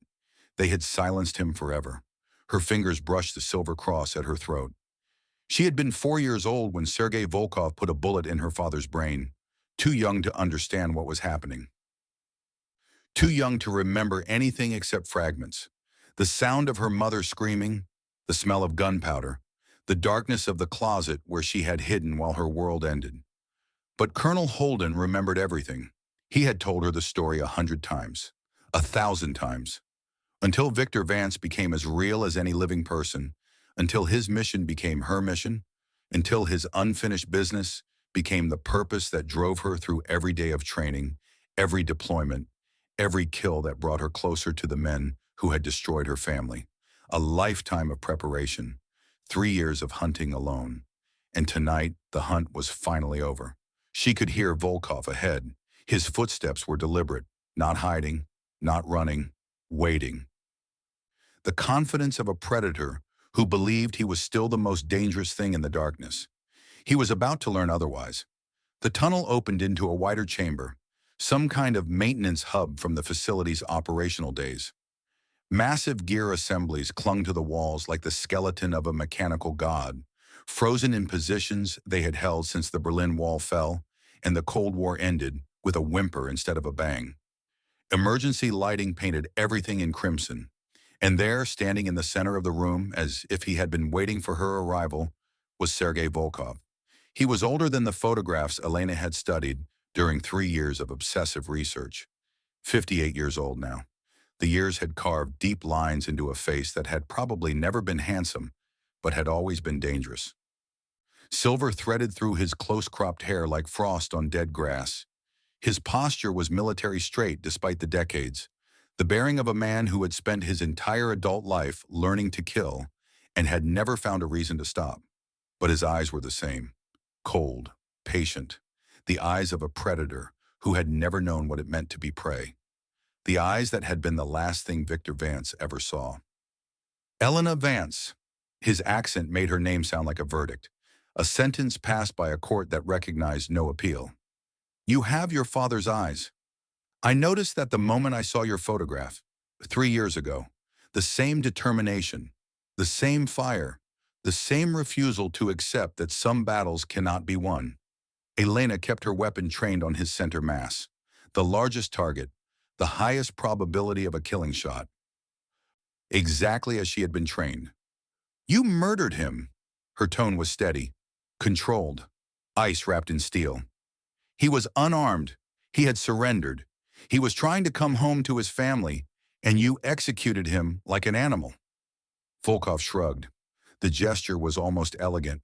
they had silenced him forever. Her fingers brushed the silver cross at her throat. She had been 4 years old when Sergei Volkov put a bullet in her father's brain, too young to understand what was happening. Too young to remember anything except fragments. The sound of her mother screaming, the smell of gunpowder, the darkness of the closet where she had hidden while her world ended. But Colonel Holden remembered everything. He had told her the story 100 times, 1,000 times, until Victor Vance became as real as any living person, until his mission became her mission, until his unfinished business became the purpose that drove her through every day of training, every deployment, every kill that brought her closer to the men who had destroyed her family. A lifetime of preparation, 3 years of hunting alone. And tonight, the hunt was finally over. She could hear Volkov ahead. His footsteps were deliberate, not hiding, not running, waiting. The confidence of a predator who believed he was still the most dangerous thing in the darkness. He was about to learn otherwise. The tunnel opened into a wider chamber, some kind of maintenance hub from the facility's operational days. Massive gear assemblies clung to the walls like the skeleton of a mechanical god, frozen in positions they had held since the Berlin Wall fell and the Cold War ended with a whimper instead of a bang. Emergency lighting painted everything in crimson, and there, standing in the center of the room as if he had been waiting for her arrival, was Sergei Volkov. He was older than the photographs Elena had studied during 3 years of obsessive research. 58 years old now. The years had carved deep lines into a face that had probably never been handsome, but had always been dangerous. Silver threaded through his close-cropped hair like frost on dead grass. His posture was military straight despite the decades, the bearing of a man who had spent his entire adult life learning to kill and had never found a reason to stop. But his eyes were the same, cold, patient, the eyes of a predator who had never known what it meant to be prey. The eyes that had been the last thing Victor Vance ever saw. Elena Vance. His accent made her name sound like a verdict, a sentence passed by a court that recognized no appeal. You have your father's eyes. I noticed that the moment I saw your photograph, 3 years ago, the same determination, the same fire, the same refusal to accept that some battles cannot be won. Elena kept her weapon trained on his center mass, the largest target, the highest probability of a killing shot, exactly as she had been trained. You murdered him. Her tone was steady, controlled, ice wrapped in steel. He was unarmed. He had surrendered. He was trying to come home to his family, and you executed him like an animal. Volkov shrugged. The gesture was almost elegant.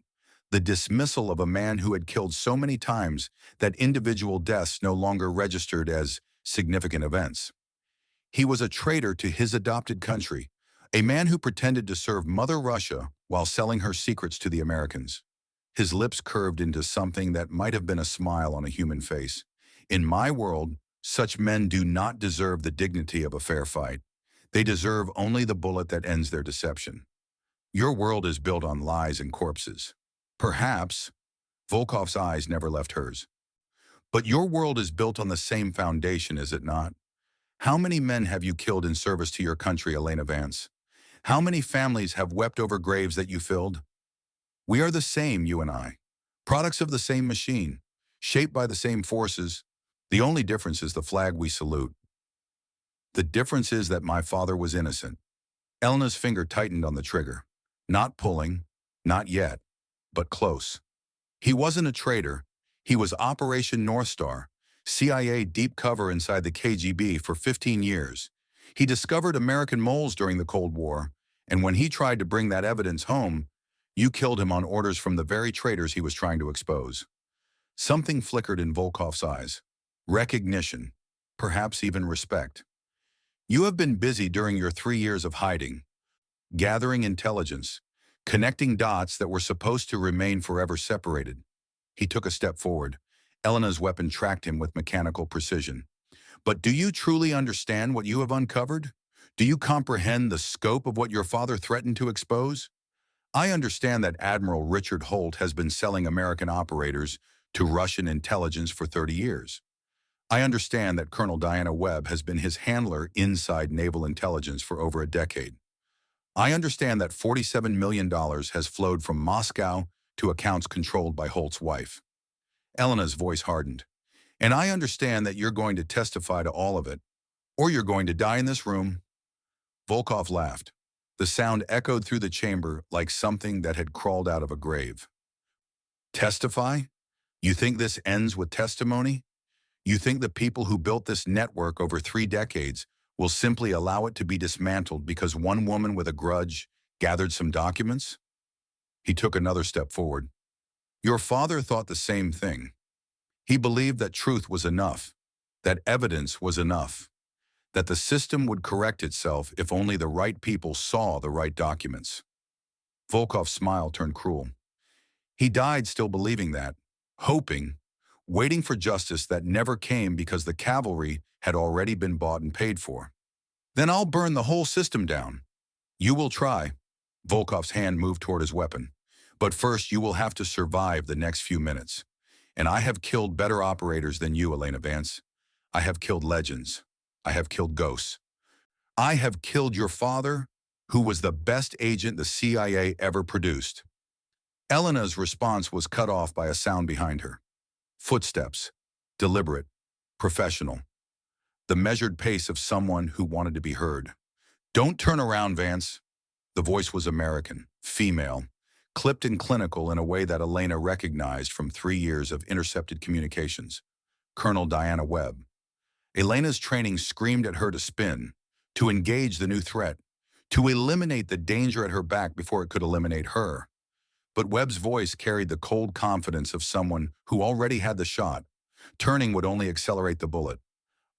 The dismissal of a man who had killed so many times that individual deaths no longer registered as significant events. He was a traitor to his adopted country, a man who pretended to serve Mother Russia while selling her secrets to the Americans. His lips curved into something that might have been a smile on a human face. In my world, such men do not deserve the dignity of a fair fight. They deserve only the bullet that ends their deception. Your world is built on lies and corpses. Perhaps, Volkov's eyes never left hers. But your world is built on the same foundation, is it not? How many men have you killed in service to your country, Elena Vance? How many families have wept over graves that you filled? We are the same, you and I. Products of the same machine, shaped by the same forces. The only difference is the flag we salute. The difference is that my father was innocent. Elena's finger tightened on the trigger. Not pulling, not yet, but close. He wasn't a traitor. He was Operation North Star, CIA deep cover inside the KGB for 15 years. He discovered American moles during the Cold War, and when he tried to bring that evidence home, you killed him on orders from the very traitors he was trying to expose. Something flickered in Volkov's eyes. Recognition, perhaps even respect. You have been busy during your 3 years of hiding, gathering intelligence, connecting dots that were supposed to remain forever separated. He took a step forward. Elena's weapon tracked him with mechanical precision. But do you truly understand what you have uncovered? Do you comprehend the scope of what your father threatened to expose? I understand that Admiral Richard Holt has been selling American operators to Russian intelligence for 30 years. I understand that Colonel Diana Webb has been his handler inside naval intelligence for over a decade. I understand that $47 million has flowed from Moscow to accounts controlled by Holt's wife. Elena's voice hardened. And I understand that you're going to testify to all of it, or you're going to die in this room. Volkov laughed. The sound echoed through the chamber like something that had crawled out of a grave. Testify? You think this ends with testimony? You think the people who built this network over 3 decades will simply allow it to be dismantled because one woman with a grudge gathered some documents? He took another step forward. Your father thought the same thing. He believed that truth was enough, that evidence was enough, that the system would correct itself if only the right people saw the right documents. Volkov's smile turned cruel. He died still believing that, hoping, waiting for justice that never came because the cavalry had already been bought and paid for. Then I'll burn the whole system down. You will try. Volkov's hand moved toward his weapon. But first you will have to survive the next few minutes. And I have killed better operators than you, Elena Vance. I have killed legends. I have killed ghosts. I have killed your father, who was the best agent the CIA ever produced. Elena's response was cut off by a sound behind her. Footsteps, deliberate, professional. The measured pace of someone who wanted to be heard. Don't turn around, Vance. The voice was American, female, clipped and clinical in a way that Elena recognized from 3 years of intercepted communications. Colonel Diana Webb. Elena's training screamed at her to spin, to engage the new threat, to eliminate the danger at her back before it could eliminate her. But Webb's voice carried the cold confidence of someone who already had the shot. Turning would only accelerate the bullet.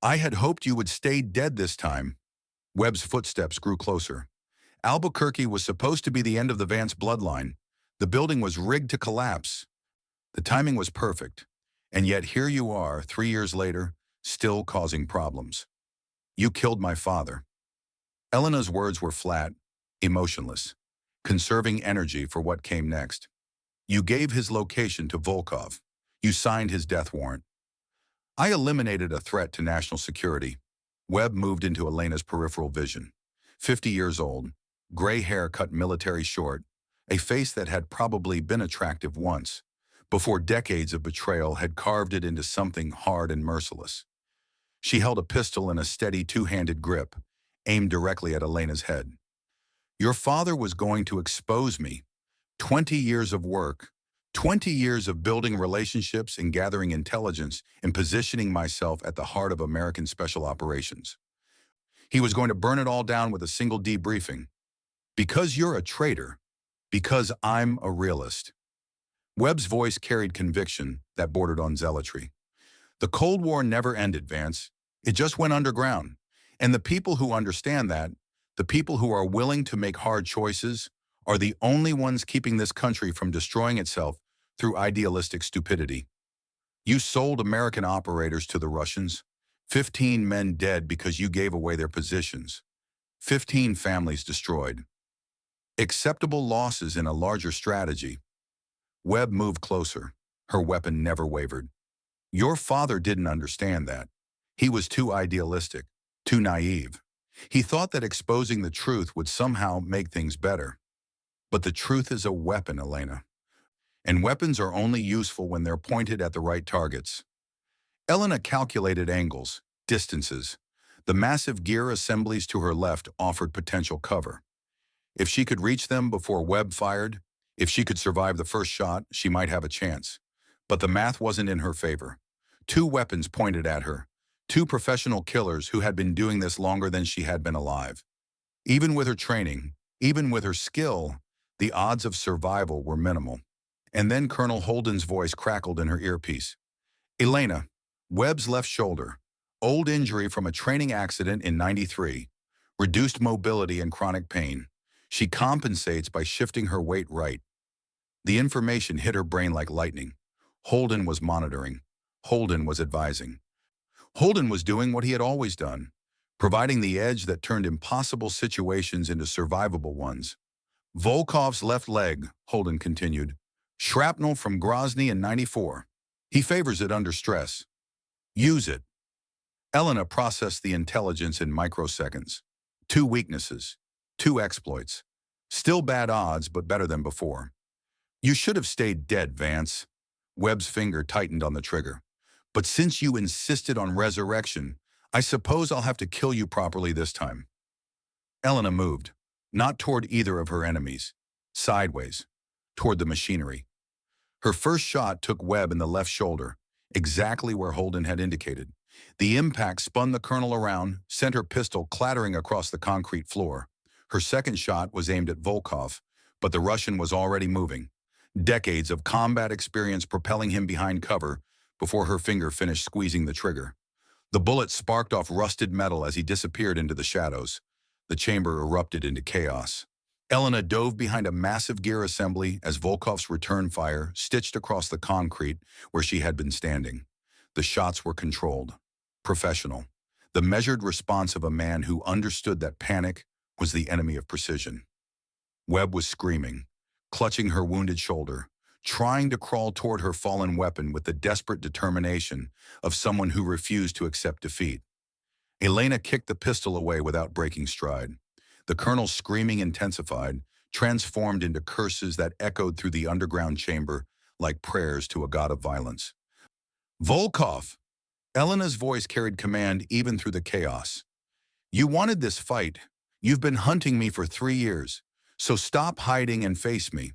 I had hoped you would stay dead this time. Webb's footsteps grew closer. Albuquerque was supposed to be the end of the Vance bloodline. The building was rigged to collapse. The timing was perfect. And yet here you are, 3 years later, still causing problems. You killed my father. Elena's words were flat, emotionless, conserving energy for what came next. You gave his location to Volkov. You signed his death warrant. I eliminated a threat to national security. Webb moved into Elena's peripheral vision. 50 years old, gray hair cut military short, a face that had probably been attractive once, before decades of betrayal had carved it into something hard and merciless. She held a pistol in a steady two-handed grip, aimed directly at Elena's head. Your father was going to expose me. 20 years of work, 20 years of building relationships and gathering intelligence and positioning myself at the heart of American Special Operations. He was going to burn it all down with a single debriefing. Because you're a traitor. Because I'm a realist. Webb's voice carried conviction that bordered on zealotry. The Cold War never ended, Vance. It just went underground. And the people who understand that, the people who are willing to make hard choices, are the only ones keeping this country from destroying itself through idealistic stupidity. You sold American operators to the Russians. 15 men dead because you gave away their positions. 15 families destroyed. Acceptable losses in a larger strategy. Webb moved closer. Her weapon never wavered. Your father didn't understand that. He was too idealistic, too naive. He thought that exposing the truth would somehow make things better. But the truth is a weapon, Elena. And weapons are only useful when they're pointed at the right targets. Elena calculated angles, distances. The massive gear assemblies to her left offered potential cover. If she could reach them before Webb fired, if she could survive the first shot, she might have a chance. But the math wasn't in her favor. 2 weapons pointed at her. 2 professional killers who had been doing this longer than she had been alive. Even with her training, even with her skill, the odds of survival were minimal. And then Colonel Holden's voice crackled in her earpiece. Elena, Webb's left shoulder, old injury from a training accident in '93, reduced mobility and chronic pain. She compensates by shifting her weight right. The information hit her brain like lightning. Holden was monitoring. Holden was advising. Holden was doing what he had always done, providing the edge that turned impossible situations into survivable ones. Volkov's left leg, Holden continued. Shrapnel from Grozny in '94. He favors it under stress. Use it. Elena processed the intelligence in microseconds. 2 weaknesses. 2 exploits. Still bad odds, but better than before. You should have stayed dead, Vance. Webb's finger tightened on the trigger. But since you insisted on resurrection, I suppose I'll have to kill you properly this time. Elena moved, not toward either of her enemies. Sideways, toward the machinery. Her first shot took Webb in the left shoulder, exactly where Holden had indicated. The impact spun the colonel around, sent her pistol clattering across the concrete floor. Her second shot was aimed at Volkov, but the Russian was already moving. Decades of combat experience propelling him behind cover before her finger finished squeezing the trigger. The bullet sparked off rusted metal as he disappeared into the shadows. The chamber erupted into chaos. Elena dove behind a massive gear assembly as Volkov's return fire stitched across the concrete where she had been standing. The shots were controlled, professional, the measured response of a man who understood that panic was the enemy of precision. Webb was screaming, clutching her wounded shoulder, trying to crawl toward her fallen weapon with the desperate determination of someone who refused to accept defeat. Elena kicked the pistol away without breaking stride. The colonel's screaming intensified, transformed into curses that echoed through the underground chamber like prayers to a god of violence. Volkov! Elena's voice carried command even through the chaos. You wanted this fight. You've been hunting me for 3 years, so stop hiding and face me.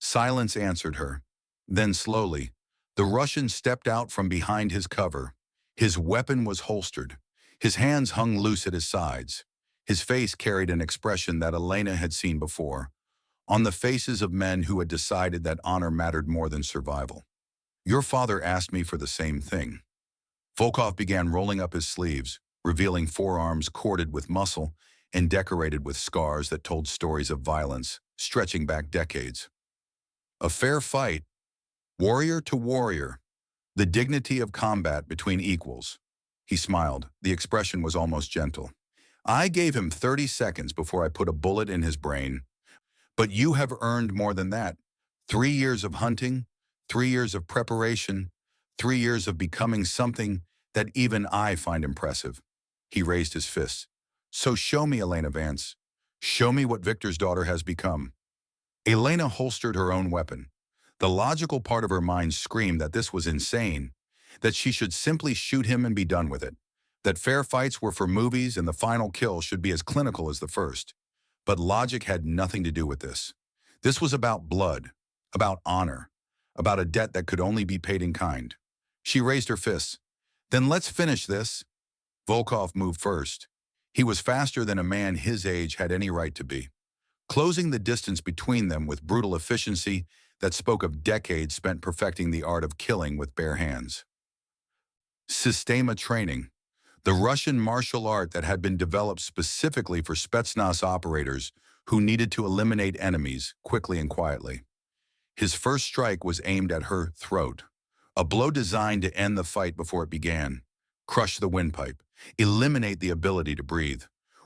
Silence answered her. Then slowly, the Russian stepped out from behind his cover. His weapon was holstered. His hands hung loose at his sides. His face carried an expression that Elena had seen before, on the faces of men who had decided that honor mattered more than survival. Your father asked me for the same thing. Volkov began rolling up his sleeves, revealing forearms corded with muscle and decorated with scars that told stories of violence, stretching back decades. A fair fight, warrior to warrior, the dignity of combat between equals. He smiled. The expression was almost gentle. I gave him 30 seconds before I put a bullet in his brain. But you have earned more than that. 3 years of hunting, 3 years of preparation, 3 years of becoming something that even I find impressive. He raised his fist. So show me, Elena Vance. Show me what Victor's daughter has become. Elena holstered her own weapon. The logical part of her mind screamed that this was insane, that she should simply shoot him and be done with it, that fair fights were for movies and the final kill should be as clinical as the first. But logic had nothing to do with this. This was about blood, about honor, about a debt that could only be paid in kind. She raised her fists. Then let's finish this. Volkov moved first. He was faster than a man his age had any right to be, closing the distance between them with brutal efficiency that spoke of decades spent perfecting the art of killing with bare hands. Systema training, the Russian martial art that had been developed specifically for Spetsnaz operators who needed to eliminate enemies quickly and quietly. His first strike was aimed at her throat, a blow designed to end the fight before it began, crush the windpipe, eliminate the ability to breathe.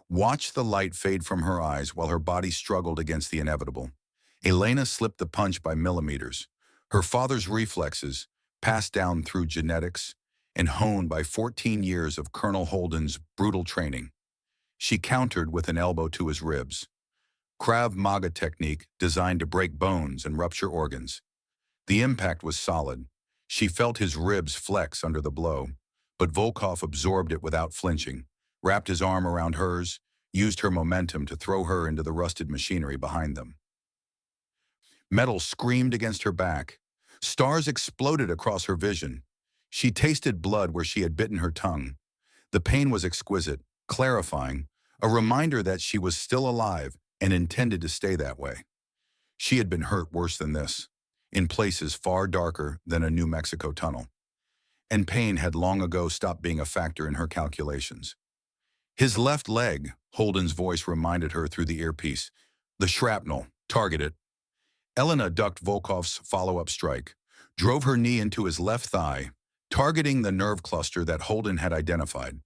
Watch the light fade from her eyes while her body struggled against the inevitable. Elena slipped the punch by millimeters. Her father's reflexes, passed down through genetics and honed by 14 years of Colonel Holden's brutal training. She countered with an elbow to his ribs. Krav Maga technique designed to break bones and rupture organs. The impact was solid. She felt his ribs flex under the blow, but Volkov absorbed it without flinching, wrapped his arm around hers, used her momentum to throw her into the rusted machinery behind them. Metal screamed against her back. Stars exploded across her vision. She tasted blood where she had bitten her tongue. The pain was exquisite, clarifying, a reminder that she was still alive and intended to stay that way. She had been hurt worse than this, in places far darker than a New Mexico tunnel. And pain had long ago stopped being a factor in her calculations. His left leg, Holden's voice reminded her through the earpiece. The shrapnel, target it. Elena ducked Volkov's follow-up strike, drove her knee into his left thigh, targeting the nerve cluster that Holden had identified.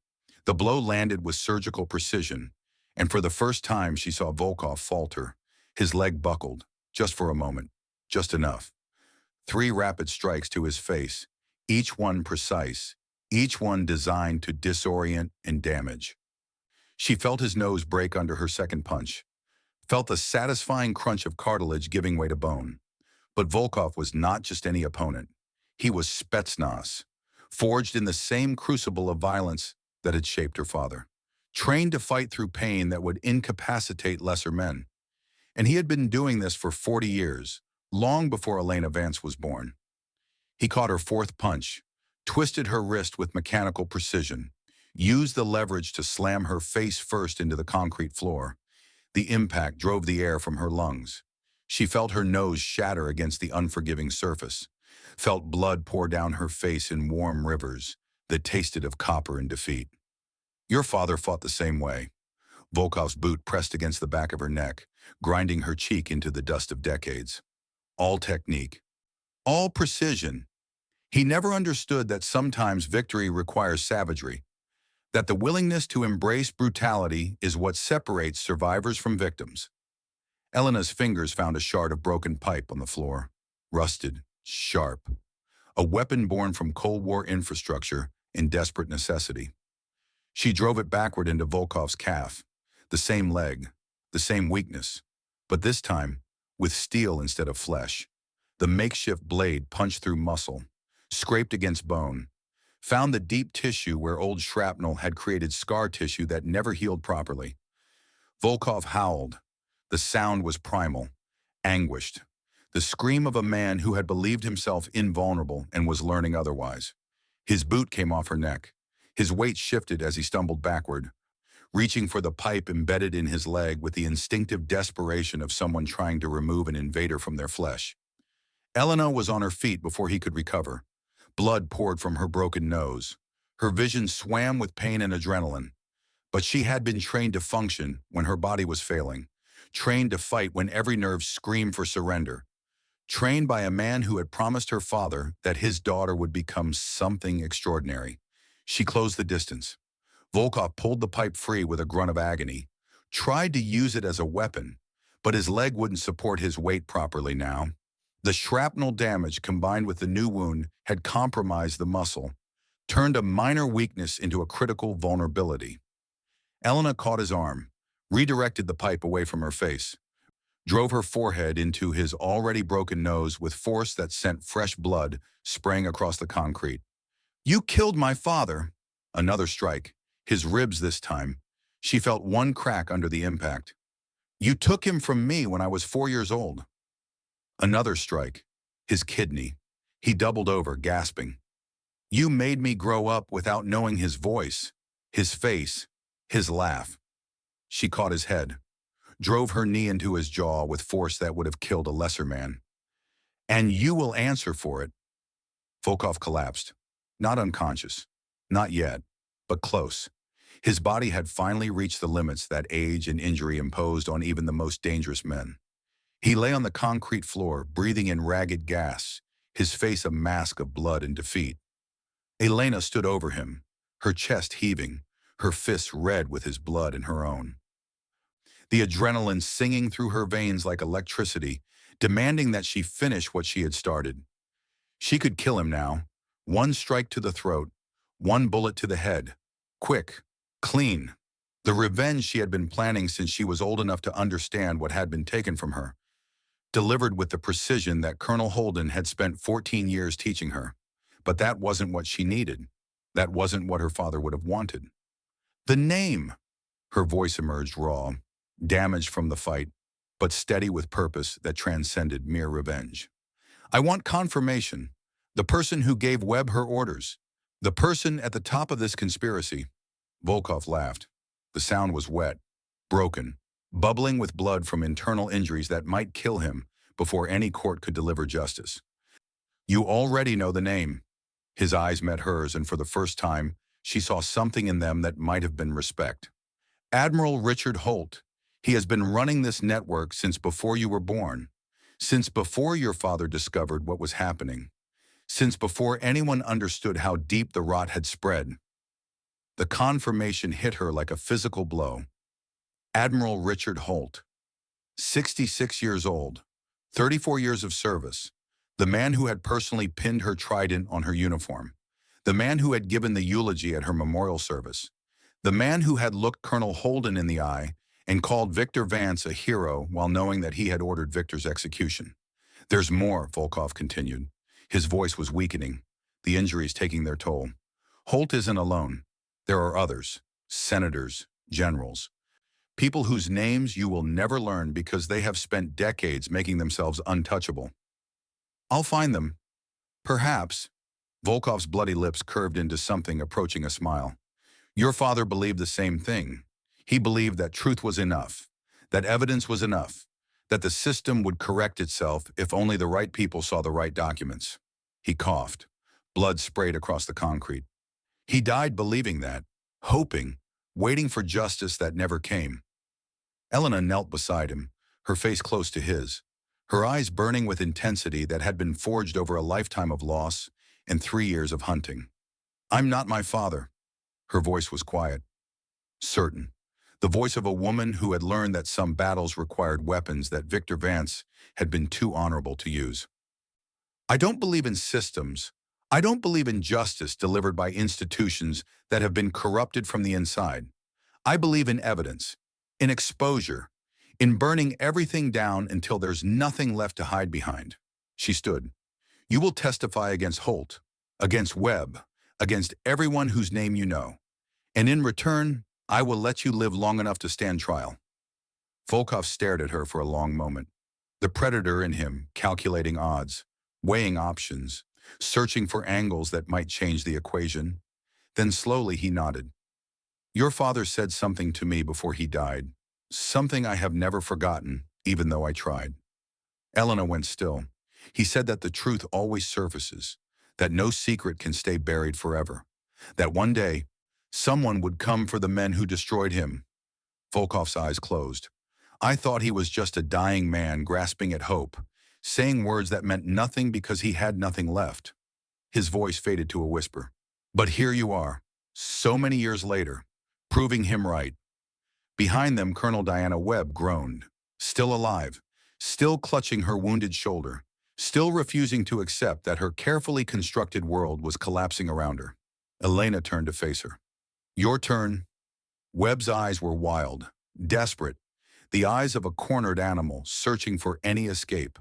The blow landed with surgical precision, and for the first time she saw Volkov falter. His leg buckled, just for a moment, just enough. 3 rapid strikes to his face, each one precise, each one designed to disorient and damage. She felt his nose break under her second punch, felt the satisfying crunch of cartilage giving way to bone. But Volkov was not just any opponent. He was Spetsnaz, forged in the same crucible of violence that had shaped her father, trained to fight through pain that would incapacitate lesser men. And he had been doing this for 40 years, long before Elena Vance was born. He caught her fourth punch, twisted her wrist with mechanical precision, used the leverage to slam her face first into the concrete floor. The impact drove the air from her lungs. She felt her nose shatter against the unforgiving surface, felt blood pour down her face in warm rivers that tasted of copper and defeat. Your father fought the same way. Volkov's boot pressed against the back of her neck, grinding her cheek into the dust of decades. All technique, all precision. He never understood that sometimes victory requires savagery, that the willingness to embrace brutality is what separates survivors from victims. Elena's fingers found a shard of broken pipe on the floor, rusted, sharp, a weapon born from Cold War infrastructure in desperate necessity. She drove it backward into Volkov's calf, the same leg, the same weakness, but this time with steel instead of flesh. The makeshift blade punched through muscle, scraped against bone, found the deep tissue where old shrapnel had created scar tissue that never healed properly. Volkov howled. The sound was primal, anguished, the scream of a man who had believed himself invulnerable and was learning otherwise. His boot came off her neck. His weight shifted as he stumbled backward, reaching for the pipe embedded in his leg with the instinctive desperation of someone trying to remove an invader from their flesh. Elena was on her feet before he could recover. Blood poured from her broken nose. Her vision swam with pain and adrenaline. But she had been trained to function when her body was failing, trained to fight when every nerve screamed for surrender, trained by a man who had promised her father that his daughter would become something extraordinary. She closed the distance. Volkov pulled the pipe free with a grunt of agony, tried to use it as a weapon, but his leg wouldn't support his weight properly now. The shrapnel damage combined with the new wound had compromised the muscle, turned a minor weakness into a critical vulnerability. Elena caught his arm, redirected the pipe away from her face. drove her forehead into his already broken nose with force that sent fresh blood spraying across the concrete. "You killed my father." Another strike, his ribs this time. She felt one crack under the impact. "You took him from me when I was 4 years old." Another strike, his kidney. He doubled over, gasping. "You made me grow up without knowing his voice, his face, his laugh." She caught his head, drove her knee into his jaw with force that would have killed a lesser man. "And you will answer for it." Volkov collapsed, not unconscious, not yet, but close. His body had finally reached the limits that age and injury imposed on even the most dangerous men. He lay on the concrete floor, breathing in ragged gas, his face a mask of blood and defeat. Elena stood over him, her chest heaving, her fists red with his blood and her own. The adrenaline singing through her veins like electricity, demanding that she finish what she had started. She could kill him now. One strike to the throat, one bullet to the head. Quick, clean. The revenge she had been planning since she was old enough to understand what had been taken from her. Delivered with the precision that Colonel Holden had spent 14 years teaching her. But that wasn't what she needed. That wasn't what her father would have wanted. "The name!" Her voice emerged raw, damaged from the fight, but steady with purpose that transcended mere revenge. "I want confirmation. The person who gave Webb her orders. The person at the top of this conspiracy." Volkov laughed. The sound was wet, broken, bubbling with blood from internal injuries that might kill him before any court could deliver justice. "You already know the name." His eyes met hers, and for the first time, she saw something in them that might have been respect. "Admiral Richard Holt. He has been running this network since before you were born. Since before your father discovered what was happening. Since before anyone understood how deep the rot had spread." The confirmation hit her like a physical blow. Admiral Richard Holt. 66 years old. 34 years of service. The man who had personally pinned her trident on her uniform. The man who had given the eulogy at her memorial service. The man who had looked Colonel Holden in the eye and called Victor Vance a hero while knowing that he had ordered Victor's execution. "There's more," Volkov continued. His voice was weakening, the injuries taking their toll. "Holt isn't alone. There are others, senators, generals, people whose names you will never learn because they have spent decades making themselves untouchable. I'll find them. Perhaps." Volkov's bloody lips curved into something approaching a smile. "Your father believed the same thing. He believed that truth was enough, that evidence was enough, that the system would correct itself if only the right people saw the right documents." He coughed. Blood sprayed across the concrete. He died believing that, hoping, waiting for justice that never came. Elena knelt beside him, her face close to his, her eyes burning with intensity that had been forged over a lifetime of loss and 3 years of hunting. "I'm not my father." Her voice was quiet, certain, the voice of a woman who had learned that some battles required weapons that Victor Vance had been too honorable to use. "I don't believe in systems. I don't believe in justice delivered by institutions that have been corrupted from the inside. I believe in evidence, in exposure, in burning everything down until there's nothing left to hide behind." She stood. "You will testify against Holt, against Webb, against everyone whose name you know. And in return, I will let you live long enough to stand trial." Volkov stared at her for a long moment. The predator in him calculating odds, weighing options, searching for angles that might change the equation. Then slowly he nodded. "Your father said something to me before he died. Something I have never forgotten, even though I tried." Elena went still. "He said that the truth always surfaces, that no secret can stay buried forever, that one day, someone would come for the men who destroyed him." Volkov's eyes closed. "I thought he was just a dying man grasping at hope, saying words that meant nothing because he had nothing left." His voice faded to a whisper. "But here you are, so many years later, proving him right." Behind them, Colonel Diana Webb groaned, still alive, still clutching her wounded shoulder, still refusing to accept that her carefully constructed world was collapsing around her. Elena turned to face her. "Your turn." Webb's eyes were wild, desperate. the eyes of a cornered animal searching for any escape.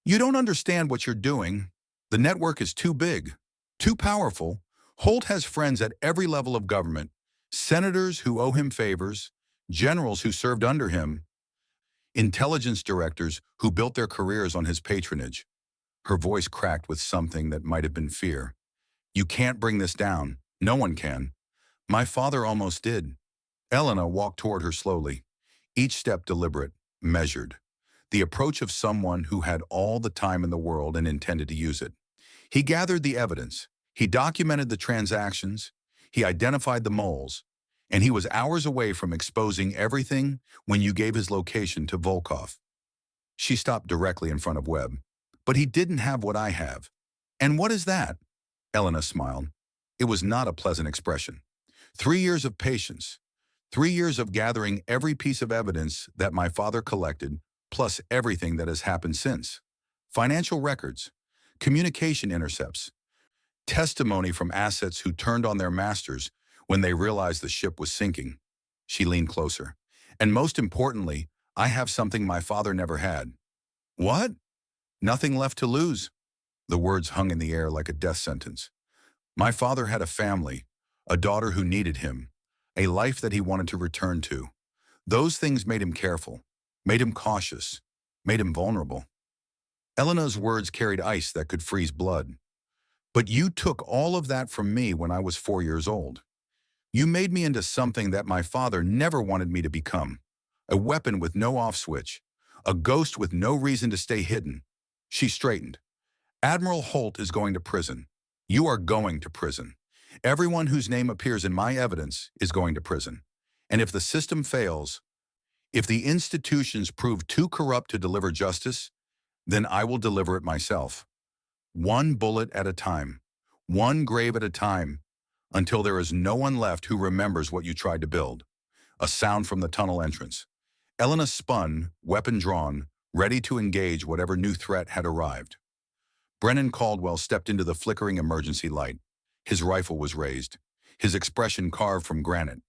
You don't understand what you're doing. The network is too big, too powerful. Holt has friends at every level of government, senators who owe him favors, generals who served under him, intelligence directors who built their careers on his patronage. Her voice cracked with something that might have been fear. You can't bring this down. No one can. My father almost did. Elena walked toward her slowly, each step deliberate, measured. The approach of someone who had all the time in the world and intended to use it. He gathered the evidence. He documented the transactions. He identified the moles. And he was hours away from exposing everything when you gave his location to Volkov. She stopped directly in front of Webb. But he didn't have what I have. And what is that? Elena smiled. It was not a pleasant expression. 3 years of patience. 3 years of gathering every piece of evidence that my father collected, plus everything that has happened since. Financial records, communication intercepts, testimony from assets who turned on their masters when they realized the ship was sinking. She leaned closer. And most importantly, I have something my father never had. What? Nothing left to lose. The words hung in the air like a death sentence. My father had a family, a daughter who needed him, a life that he wanted to return to. Those things made him careful, made him cautious, made him vulnerable. Elena's words carried ice that could freeze blood. But you took all of that from me when I was 4 years old. You made me into something that my father never wanted me to become. A weapon with no off switch, a ghost with no reason to stay hidden. She straightened. Admiral Holt is going to prison. You are going to prison. Everyone whose name appears in my evidence is going to prison. And if the system fails, if the institutions prove too corrupt to deliver justice, then I will deliver it myself. One bullet at a time, one grave at a time, until there is no one left who remembers what you tried to build. A sound from the tunnel entrance. Elena spun, weapon drawn, ready to engage whatever new threat had arrived. Brennan Caldwell stepped into the flickering emergency light. His rifle was raised, his expression carved from granite,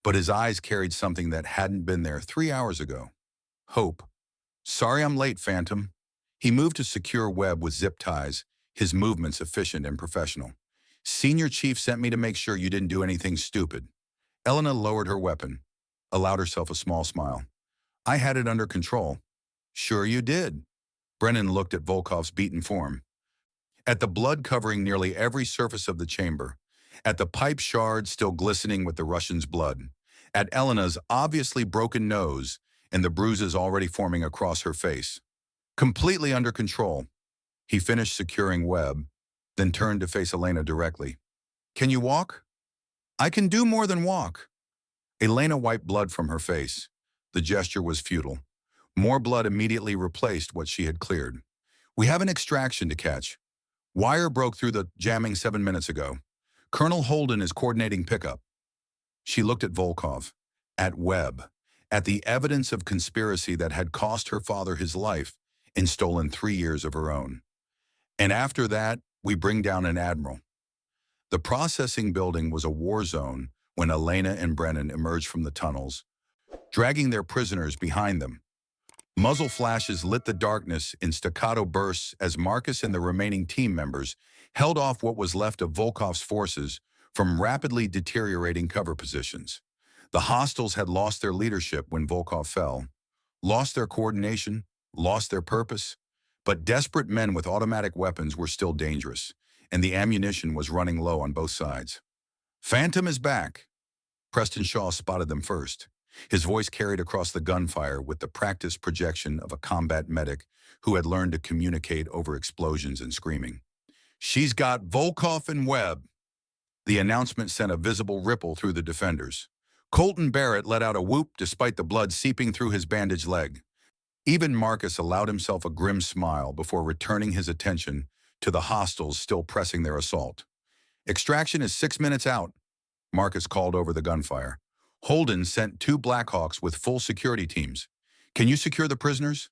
but his eyes carried something that hadn't been there 3 hours ago. Hope. Sorry I'm late, Phantom. He moved to secure Webb with zip ties, his movements efficient and professional. Senior Chief sent me to make sure you didn't do anything stupid. Elena lowered her weapon, allowed herself a small smile. I had it under control. Sure you did. Brennan looked at Volkov's beaten form. At the blood covering nearly every surface of the chamber, at the pipe shards still glistening with the Russian's blood, at Elena's obviously broken nose and the bruises already forming across her face. Completely under control. He finished securing Webb, then turned to face Elena directly. Can you walk? I can do more than walk. Elena wiped blood from her face. The gesture was futile. More blood immediately replaced what she had cleared. We have an extraction to catch. Wire broke through the jamming 7 minutes ago. Colonel Holden is coordinating pickup. She looked at Volkov, at Webb, at the evidence of conspiracy that had cost her father his life and stolen 3 years of her own. And after that, we bring down an admiral. The processing building was a war zone when Elena and Brennan emerged from the tunnels, dragging their prisoners behind them. Muzzle flashes lit the darkness in staccato bursts as Marcus and the remaining team members held off what was left of Volkov's forces from rapidly deteriorating cover positions. The hostiles had lost their leadership when Volkov fell, lost their coordination, lost their purpose, but desperate men with automatic weapons were still dangerous, and the ammunition was running low on both sides. Phantom is back. Preston Shaw spotted them first. His voice carried across the gunfire with the practiced projection of a combat medic who had learned to communicate over explosions and screaming. She's got Volkov and Webb. The announcement sent a visible ripple through the defenders. Colton Barrett let out a whoop despite the blood seeping through his bandaged leg. Even Marcus allowed himself a grim smile before returning his attention to the hostiles still pressing their assault. Extraction is 6 minutes out, Marcus called over the gunfire. Holden sent 2 Blackhawks with full security teams. Can you secure the prisoners?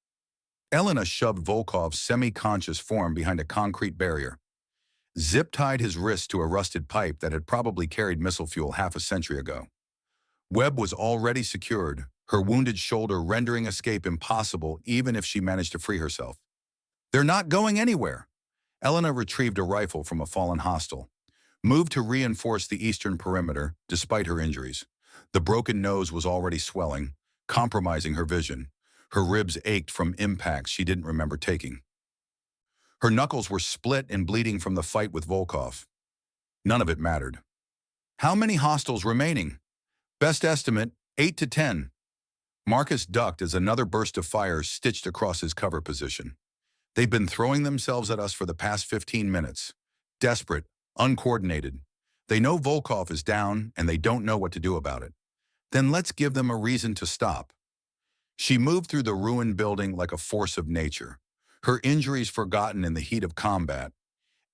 Elena shoved Volkov's semi-conscious form behind a concrete barrier. Zip-tied his wrist to a rusted pipe that had probably carried missile fuel half a century ago. Webb was already secured, her wounded shoulder rendering escape impossible even if she managed to free herself. "They're not going anywhere." Elena retrieved a rifle from a fallen hostile, moved to reinforce the eastern perimeter despite her injuries. The broken nose was already swelling, compromising her vision. Her ribs ached from impacts she didn't remember taking. Her knuckles were split and bleeding from the fight with Volkov. None of it mattered. "How many hostiles remaining?" "Best estimate, 8 to 10. Marcus ducked as another burst of fire stitched across his cover position. "They've been throwing themselves at us for the past 15 minutes. Desperate, uncoordinated. They know Volkov is down and they don't know what to do about it. Then let's give them a reason to stop." She moved through the ruined building like a force of nature, her injuries forgotten in the heat of combat.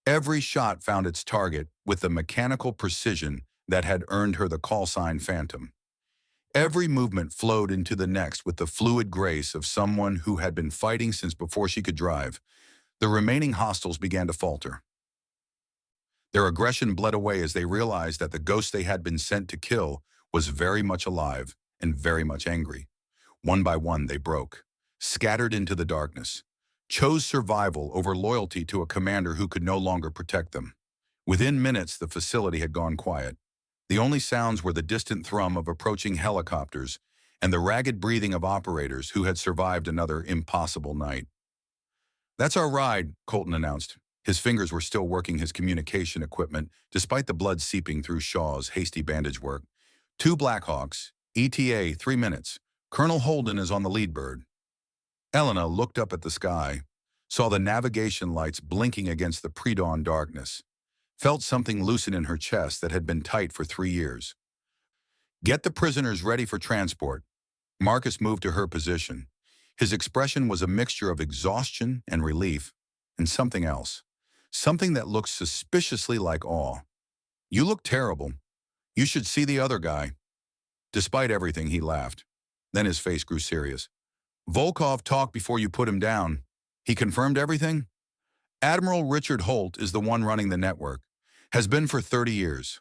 Every shot found its target with the mechanical precision that had earned her the call sign Phantom. Every movement flowed into the next with the fluid grace of someone who had been fighting since before she could drive. The remaining hostiles began to falter. Their aggression bled away as they realized that the ghost they had been sent to kill was very much alive and very much angry. One by one, they broke, scattered into the darkness, chose survival over loyalty to a commander who could no longer protect them. Within minutes, the facility had gone quiet. The only sounds were the distant thrum of approaching helicopters and the ragged breathing of operators who had survived another impossible night. "That's our ride," Colton announced. His fingers were still working his communication equipment, despite the blood seeping through Shaw's hasty bandage work. "2 Blackhawks, ETA 3 minutes. Colonel Holden is on the lead bird." Elena looked up at the sky, saw the navigation lights blinking against the pre-dawn darkness, felt something loosen in her chest that had been tight for 3 years. "Get the prisoners ready for transport." Marcus moved to her position. His expression was a mixture of exhaustion and relief, and something else. Something that looked suspiciously like awe. "You look terrible. You should see the other guy." Despite everything, he laughed. Then his face grew serious. "Volkov talked before you put him down. He confirmed everything?" "Admiral Richard Holt is the one running the network. Has been for 30 years.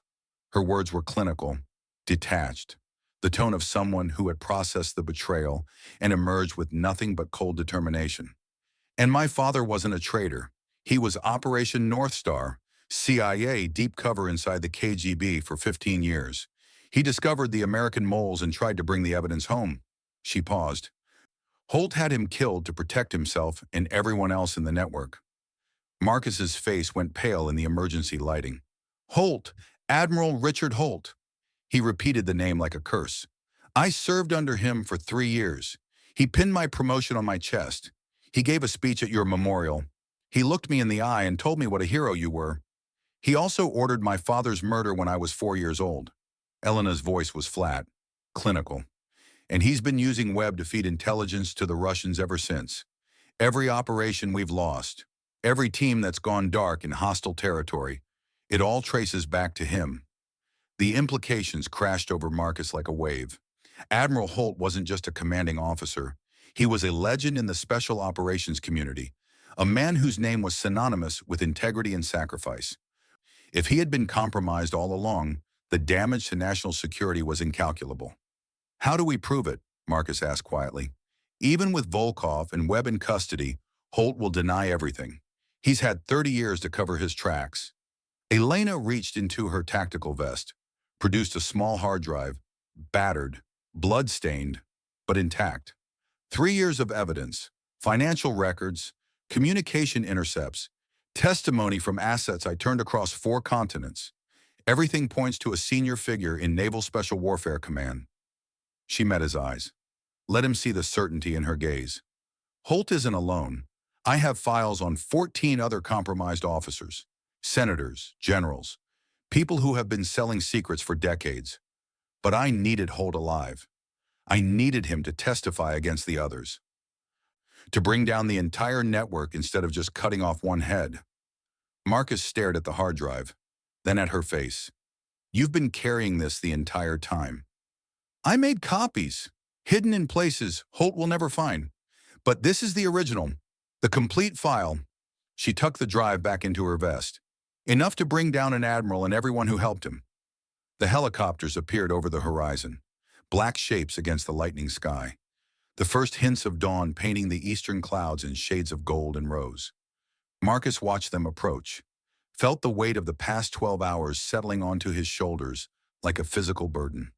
Her words were clinical, detached, the tone of someone who had processed the betrayal and emerged with nothing but cold determination. "And my father wasn't a traitor. He was Operation North Star, CIA deep cover inside the KGB for 15 years. He discovered the American moles and tried to bring the evidence home." She paused. "Holt had him killed to protect himself and everyone else in the network." Marcus's face went pale in the emergency lighting. "Holt, Admiral Richard Holt." He repeated the name like a curse. "I served under him for 3 years. He pinned my promotion on my chest. He gave a speech at your memorial. He looked me in the eye and told me what a hero you were. He also ordered my father's murder when I was 4 years old." Elena's voice was flat, clinical. "And he's been using Webb to feed intelligence to the Russians ever since. Every operation we've lost, every team that's gone dark in hostile territory, it all traces back to him." The implications crashed over Marcus like a wave. Admiral Holt wasn't just a commanding officer. He was a legend in the special operations community, a man whose name was synonymous with integrity and sacrifice. If he had been compromised all along, the damage to national security was incalculable. "How do we prove it?" Marcus asked quietly. "Even with Volkov and Webb in custody, Holt will deny everything. He's had 30 years to cover his tracks." Elena reached into her tactical vest, produced a small hard drive, battered, blood-stained, but intact. 3 years of evidence, financial records, communication intercepts, testimony from assets I turned across 4 continents. Everything points to a senior figure in Naval Special Warfare Command. She met his eyes. Let him see the certainty in her gaze. "Holt isn't alone. I have files on 14 other compromised officers, senators, generals, people who have been selling secrets for decades. But I needed Holt alive. I needed him to testify against the others, to bring down the entire network instead of just cutting off one head." Marcus stared at the hard drive, then at her face. "You've been carrying this the entire time." "I made copies, hidden in places Holt will never find. But this is the original, the complete file." She tucked the drive back into her vest. "Enough to bring down an admiral and everyone who helped him." The helicopters appeared over the horizon. black shapes against the lightning sky, the first hints of dawn painting the eastern clouds in shades of gold and rose. Marcus watched them approach, felt the weight of the past 12 hours settling onto his shoulders like a physical burden.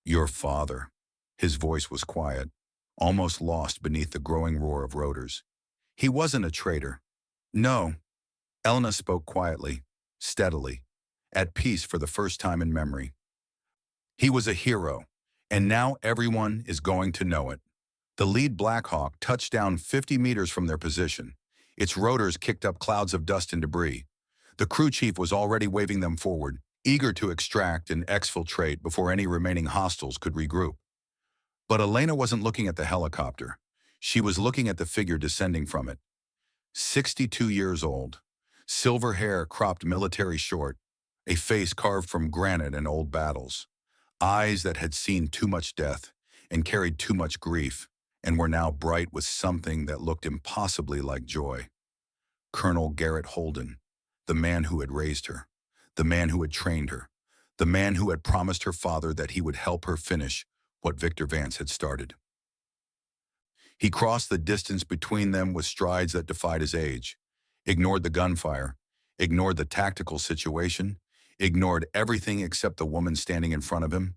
Your father. His voice was quiet, almost lost beneath the growing roar of rotors. He wasn't a traitor. No. Elena spoke quietly, steadily, at peace for the first time in memory. He was a hero, and now everyone is going to know it. The lead Blackhawk touched down 50 meters from their position. Its rotors kicked up clouds of dust and debris. The crew chief was already waving them forward, eager to extract and exfiltrate before any remaining hostiles could regroup. But Elena wasn't looking at the helicopter. She was looking at the figure descending from it. 62 years old, silver hair cropped military short, a face carved from granite and old battles, eyes that had seen too much death and carried too much grief, and were now bright with something that looked impossibly like joy. Colonel Garrett Holden, the man who had raised her, the man who had trained her, the man who had promised her father that he would help her finish what Victor Vance had started. He crossed the distance between them with strides that defied his age, ignored the gunfire, ignored the tactical situation, ignored everything except the woman standing in front of him,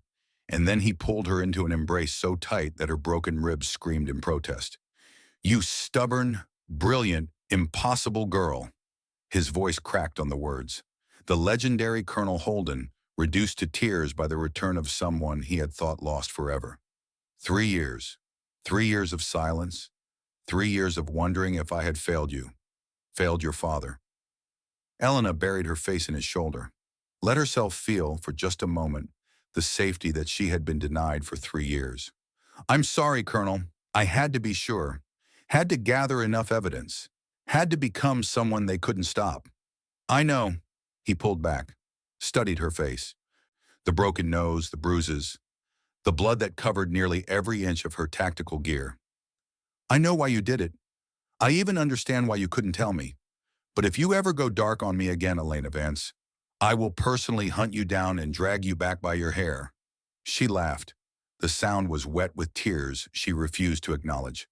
and then he pulled her into an embrace so tight that her broken ribs screamed in protest. You stubborn, brilliant, impossible girl. His voice cracked on the words. The legendary Colonel Holden, reduced to tears by the return of someone he had thought lost forever. 3 years. 3 years of silence. 3 years of wondering if I had failed you. Failed your father. Elena buried her face in his shoulder. Let herself feel, for just a moment, the safety that she had been denied for 3 years. I'm sorry, Colonel. I had to be sure. Had to gather enough evidence. Had to become someone they couldn't stop. I know. He pulled back, studied her face. The broken nose, the bruises, the blood that covered nearly every inch of her tactical gear. I know why you did it. I even understand why you couldn't tell me. But if you ever go dark on me again, Elena Vance, I will personally hunt you down and drag you back by your hair. She laughed. The sound was wet with tears she refused to acknowledge.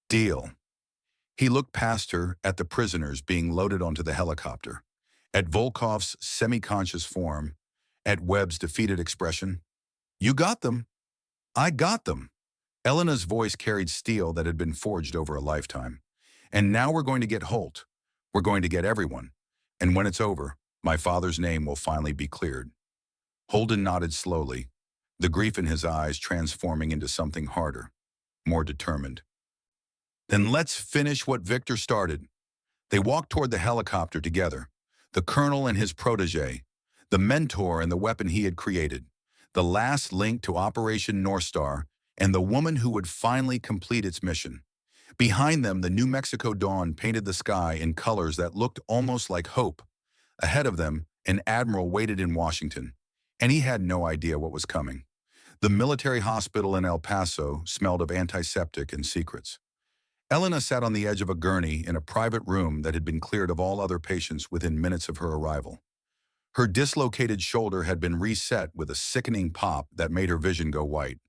Deal. He looked past her at the prisoners being loaded onto the helicopter, at Volkov's semi-conscious form, at Webb's defeated expression. You got them. I got them. Elena's voice carried steel that had been forged over a lifetime. And now we're going to get Holt. We're going to get everyone. And when it's over, my father's name will finally be cleared. Holden nodded slowly, the grief in his eyes transforming into something harder, more determined. Then let's finish what Victor started. They walked toward the helicopter together, the colonel and his protege, the mentor and the weapon he had created, the last link to Operation North Star, and the woman who would finally complete its mission. Behind them, the New Mexico dawn painted the sky in colors that looked almost like hope. Ahead of them, an admiral waited in Washington, and he had no idea what was coming. The military hospital in El Paso smelled of antiseptic and secrets. Elena sat on the edge of a gurney in a private room that had been cleared of all other patients within minutes of her arrival. Her dislocated shoulder had been reset with a sickening pop that made her vision go white.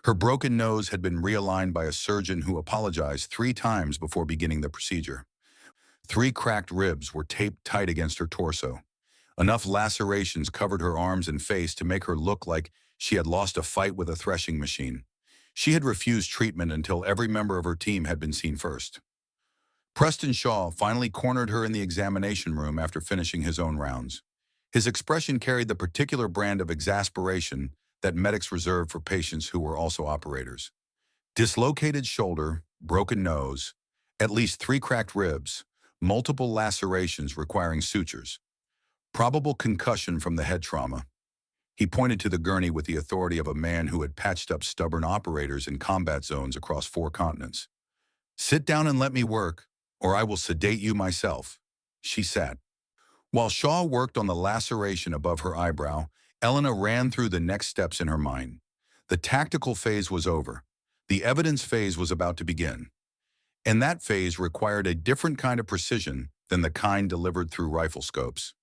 Her broken nose had been realigned by a surgeon who apologized 3 times before beginning the procedure. 3 cracked ribs were taped tight against her torso. Enough lacerations covered her arms and face to make her look like she had lost a fight with a threshing machine. She had refused treatment until every member of her team had been seen first. Preston Shaw finally cornered her in the examination room after finishing his own rounds. His expression carried the particular brand of exasperation that medics reserve for patients who were also operators. Dislocated shoulder, broken nose, at least 3 cracked ribs, multiple lacerations requiring sutures. Probable concussion from the head trauma. He pointed to the gurney with the authority of a man who had patched up stubborn operators in combat zones across 4 continents. Sit down and let me work, or I will sedate you myself. She sat. While Shaw worked on the laceration above her eyebrow, Elena ran through the next steps in her mind. The tactical phase was over. The evidence phase was about to begin. And that phase required a different kind of precision than the kind delivered through rifle scopes.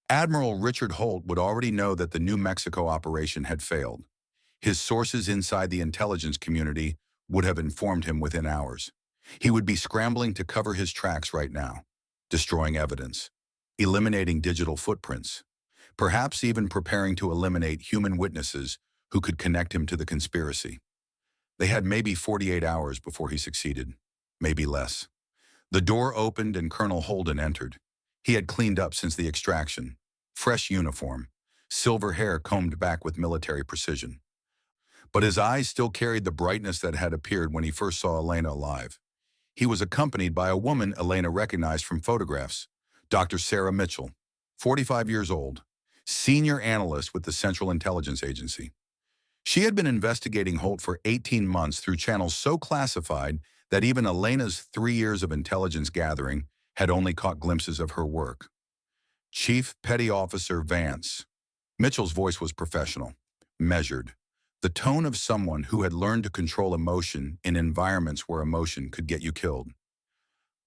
Admiral Richard Holt would already know that the New Mexico operation had failed. His sources inside the intelligence community would have informed him within hours. He would be scrambling to cover his tracks right now, destroying evidence, eliminating digital footprints, perhaps even preparing to eliminate human witnesses who could connect him to the conspiracy. They had maybe 48 hours before he succeeded, maybe less. The door opened and Colonel Holden entered. He had cleaned up since the extraction. Fresh uniform, silver hair combed back with military precision. But his eyes still carried the brightness that had appeared when he first saw Elena alive. He was accompanied by a woman Elena recognized from photographs, Dr. Sarah Mitchell, 45 years old, senior analyst with the Central Intelligence Agency. She had been investigating Holt for 18 months through channels so classified that even Elena's 3 years of intelligence gathering had only caught glimpses of her work. Chief Petty Officer Vance. Mitchell's voice was professional, measured, the tone of someone who had learned to control emotion in environments where emotion could get you killed.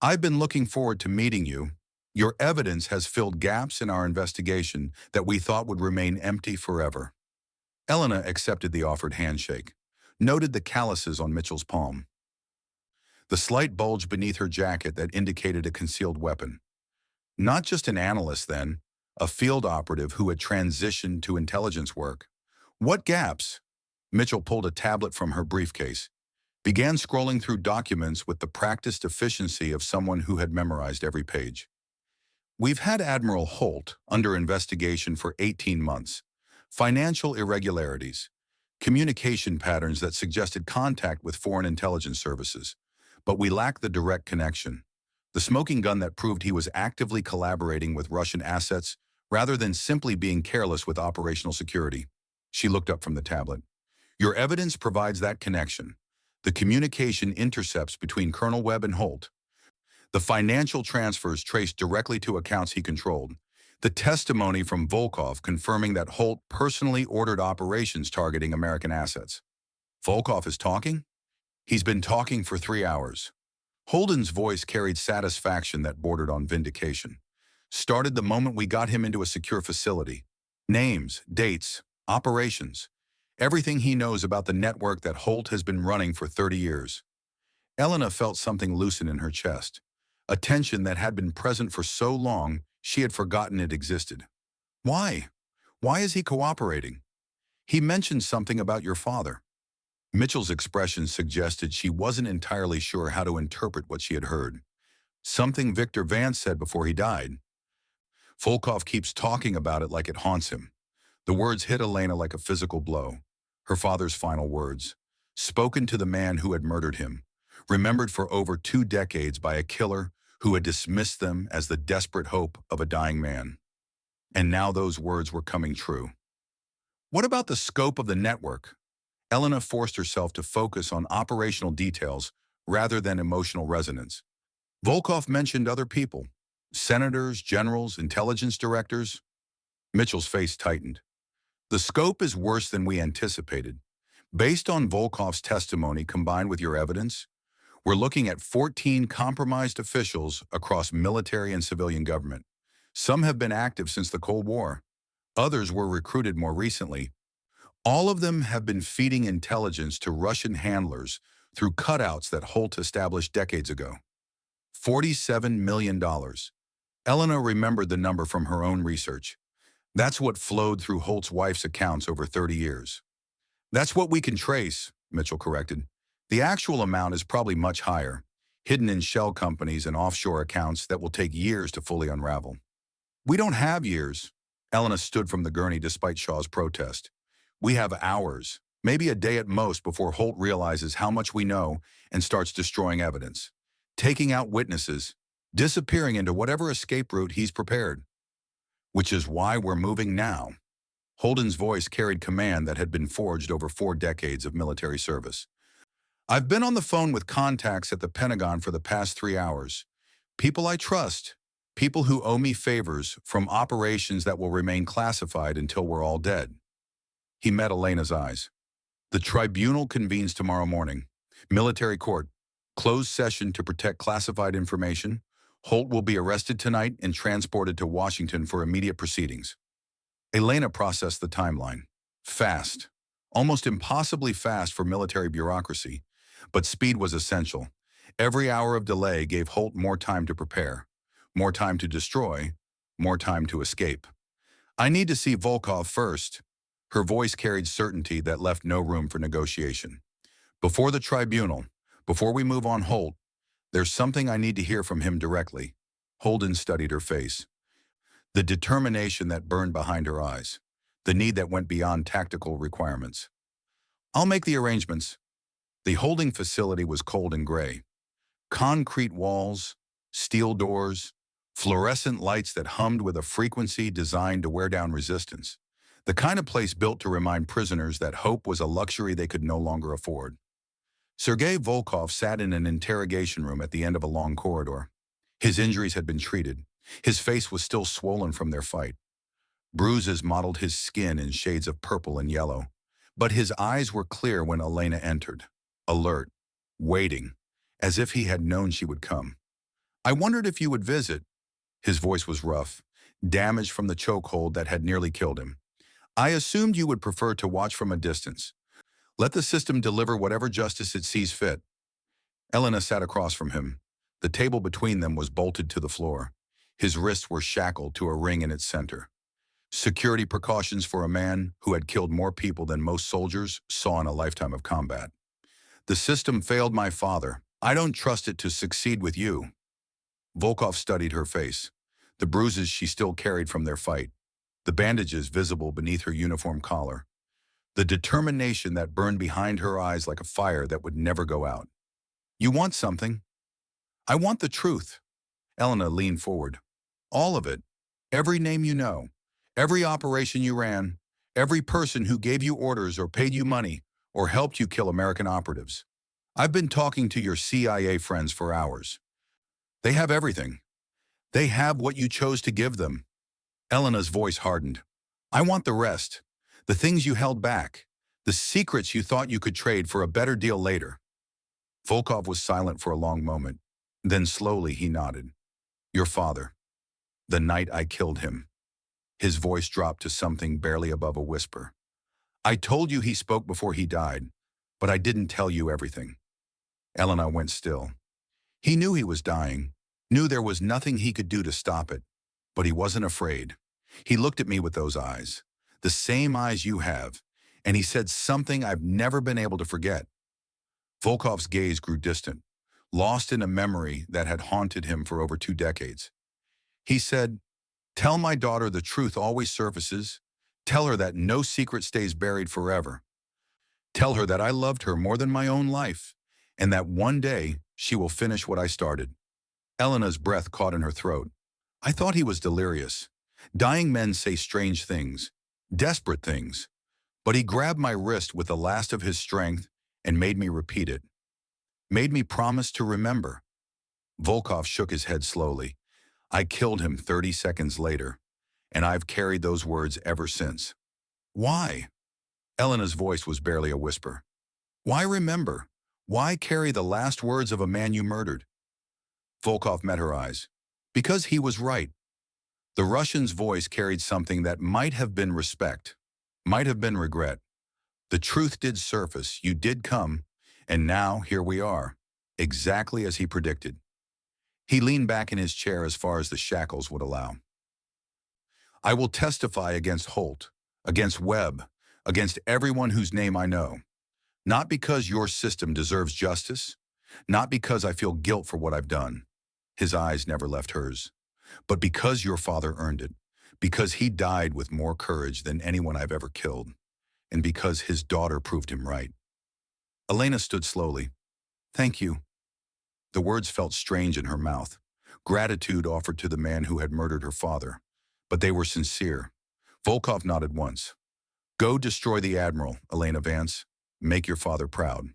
I've been looking forward to meeting you. Your evidence has filled gaps in our investigation that we thought would remain empty forever. Elena accepted the offered handshake, noted the calluses on Mitchell's palm, the slight bulge beneath her jacket that indicated a concealed weapon. Not just an analyst then, a field operative who had transitioned to intelligence work. What gaps? Mitchell pulled a tablet from her briefcase, began scrolling through documents with the practiced efficiency of someone who had memorized every page. We've had Admiral Holt under investigation for 18 months. Financial irregularities, communication patterns that suggested contact with foreign intelligence services. But we lack the direct connection, the smoking gun that proved he was actively collaborating with Russian assets rather than simply being careless with operational security. She looked up from the tablet. Your evidence provides that connection. The communication intercepts between Colonel Webb and Holt. The financial transfers traced directly to accounts he controlled. The testimony from Volkov confirming that Holt personally ordered operations targeting American assets. Volkov is talking? He's been talking for 3 hours. Holden's voice carried satisfaction that bordered on vindication. Started the moment we got him into a secure facility. Names, dates, operations. Everything he knows about the network that Holt has been running for 30 years. Elena felt something loosen in her chest, a tension that had been present for so long she had forgotten it existed. Why? Why is he cooperating? He mentioned something about your father. Mitchell's expression suggested she wasn't entirely sure how to interpret what she had heard. Something Victor Vance said before he died. Volkov keeps talking about it like it haunts him. The words hit Elena like a physical blow. Her father's final words, spoken to the man who had murdered him, remembered for over 2 decades by a killer who had dismissed them as the desperate hope of a dying man. And now those words were coming true. What about the scope of the network? Elena forced herself to focus on operational details rather than emotional resonance. Volkov mentioned other people, senators, generals, intelligence directors. Mitchell's face tightened. The scope is worse than we anticipated. Based on Volkov's testimony combined with your evidence, we're looking at 14 compromised officials across military and civilian government. Some have been active since the Cold War. Others were recruited more recently. All of them have been feeding intelligence to Russian handlers through cutouts that Holt established decades ago. $47 million. Elena remembered the number from her own research. That's what flowed through Holt's wife's accounts over 30 years. That's what we can trace, Mitchell corrected. The actual amount is probably much higher, hidden in shell companies and offshore accounts that will take years to fully unravel. We don't have years. Elena stood from the gurney despite Shaw's protest. We have hours, maybe a day at most before Holt realizes how much we know and starts destroying evidence, taking out witnesses, disappearing into whatever escape route he's prepared. Which is why we're moving now. Holden's voice carried command that had been forged over 4 decades of military service. I've been on the phone with contacts at the Pentagon for the past 3 hours. People I trust, people who owe me favors from operations that will remain classified until we're all dead. He met Elena's eyes. The tribunal convenes tomorrow morning. Military court. Closed session to protect classified information. Holt will be arrested tonight and transported to Washington for immediate proceedings. Elena processed the timeline. Fast. almost impossibly fast for military bureaucracy, but speed was essential. Every hour of delay gave Holt more time to prepare, more time to destroy, more time to escape. I need to see Volkov first. Her voice carried certainty that left no room for negotiation. Before the tribunal, before we move on Holt, there's something I need to hear from him directly. Holden studied her face. The determination that burned behind her eyes. The need that went beyond tactical requirements. I'll make the arrangements. The holding facility was cold and gray. Concrete walls, steel doors, fluorescent lights that hummed with a frequency designed to wear down resistance. The kind of place built to remind prisoners that hope was a luxury they could no longer afford. Sergei Volkov sat in an interrogation room at the end of a long corridor. His injuries had been treated. His face was still swollen from their fight. Bruises mottled his skin in shades of purple and yellow. But his eyes were clear when Elena entered, alert, waiting, as if he had known she would come. I wondered if you would visit. His voice was rough, damaged from the chokehold that had nearly killed him. I assumed you would prefer to watch from a distance. Let the system deliver whatever justice it sees fit. Elena sat across from him. The table between them was bolted to the floor. His wrists were shackled to a ring in its center. Security precautions for a man who had killed more people than most soldiers saw in a lifetime of combat. The system failed my father. I don't trust it to succeed with you. Volkov studied her face, the bruises she still carried from their fight, the bandages visible beneath her uniform collar, the determination that burned behind her eyes like a fire that would never go out. You want something? I want the truth. Elena leaned forward. All of it. Every name you know. Every operation you ran. Every person who gave you orders or paid you money or helped you kill American operatives. I've been talking to your CIA friends for hours. They have everything. They have what you chose to give them. Elena's voice hardened. I want the rest. The things you held back. The secrets you thought you could trade for a better deal later. Volkov was silent for a long moment. Then slowly he nodded. Your father. The night I killed him. His voice dropped to something barely above a whisper. I told you he spoke before he died, but I didn't tell you everything. Elena went still. He knew he was dying, knew there was nothing he could do to stop it, but he wasn't afraid. He looked at me with those eyes, the same eyes you have, and he said something I've never been able to forget. Volkov's gaze grew distant, lost in a memory that had haunted him for over 2 decades. He said, tell my daughter the truth always surfaces. Tell her that no secret stays buried forever. Tell her that I loved her more than my own life, and that one day she will finish what I started. Elena's breath caught in her throat. I thought he was delirious. Dying men say strange things, desperate things. But he grabbed my wrist with the last of his strength and made me repeat it. Made me promise to remember. Volkov shook his head slowly. I killed him 30 seconds later, and I've carried those words ever since. Why? Elena's voice was barely a whisper. Why remember? Why carry the last words of a man you murdered? Volkov met her eyes. Because he was right. The Russian's voice carried something that might have been respect, might have been regret. The truth did surface, you did come, and now here we are, exactly as he predicted. He leaned back in his chair as far as the shackles would allow. I will testify against Holt, against Webb, against everyone whose name I know. Not because your system deserves justice, not because I feel guilt for what I've done. His eyes never left hers. But because your father earned it, because he died with more courage than anyone I've ever killed, and because his daughter proved him right. Elena stood slowly. Thank you. The words felt strange in her mouth. Gratitude offered to the man who had murdered her father. But they were sincere. Volkov nodded once. Go destroy the Admiral, Elena Vance. Make your father proud.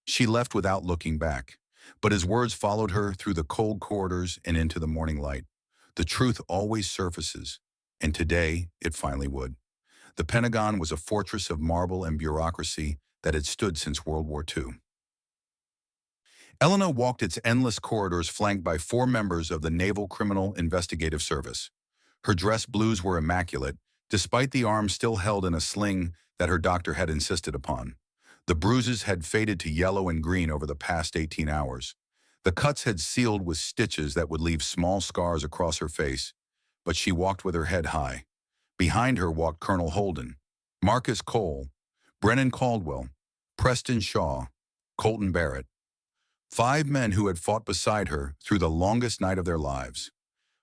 She left without looking back, but his words followed her through the cold corridors and into the morning light. The truth always surfaces, and today it finally would. The Pentagon was a fortress of marble and bureaucracy that had stood since World War II. Elena walked its endless corridors flanked by 4 members of the Naval Criminal Investigative Service. Her dress blues were immaculate, despite the arm still held in a sling that her doctor had insisted upon. The bruises had faded to yellow and green over the past 18 hours. The cuts had sealed with stitches that would leave small scars across her face, but she walked with her head high. Behind her walked Colonel Holden, Marcus Cole, Brennan Caldwell, Preston Shaw, Colton Barrett. 5 men who had fought beside her through the longest night of their lives.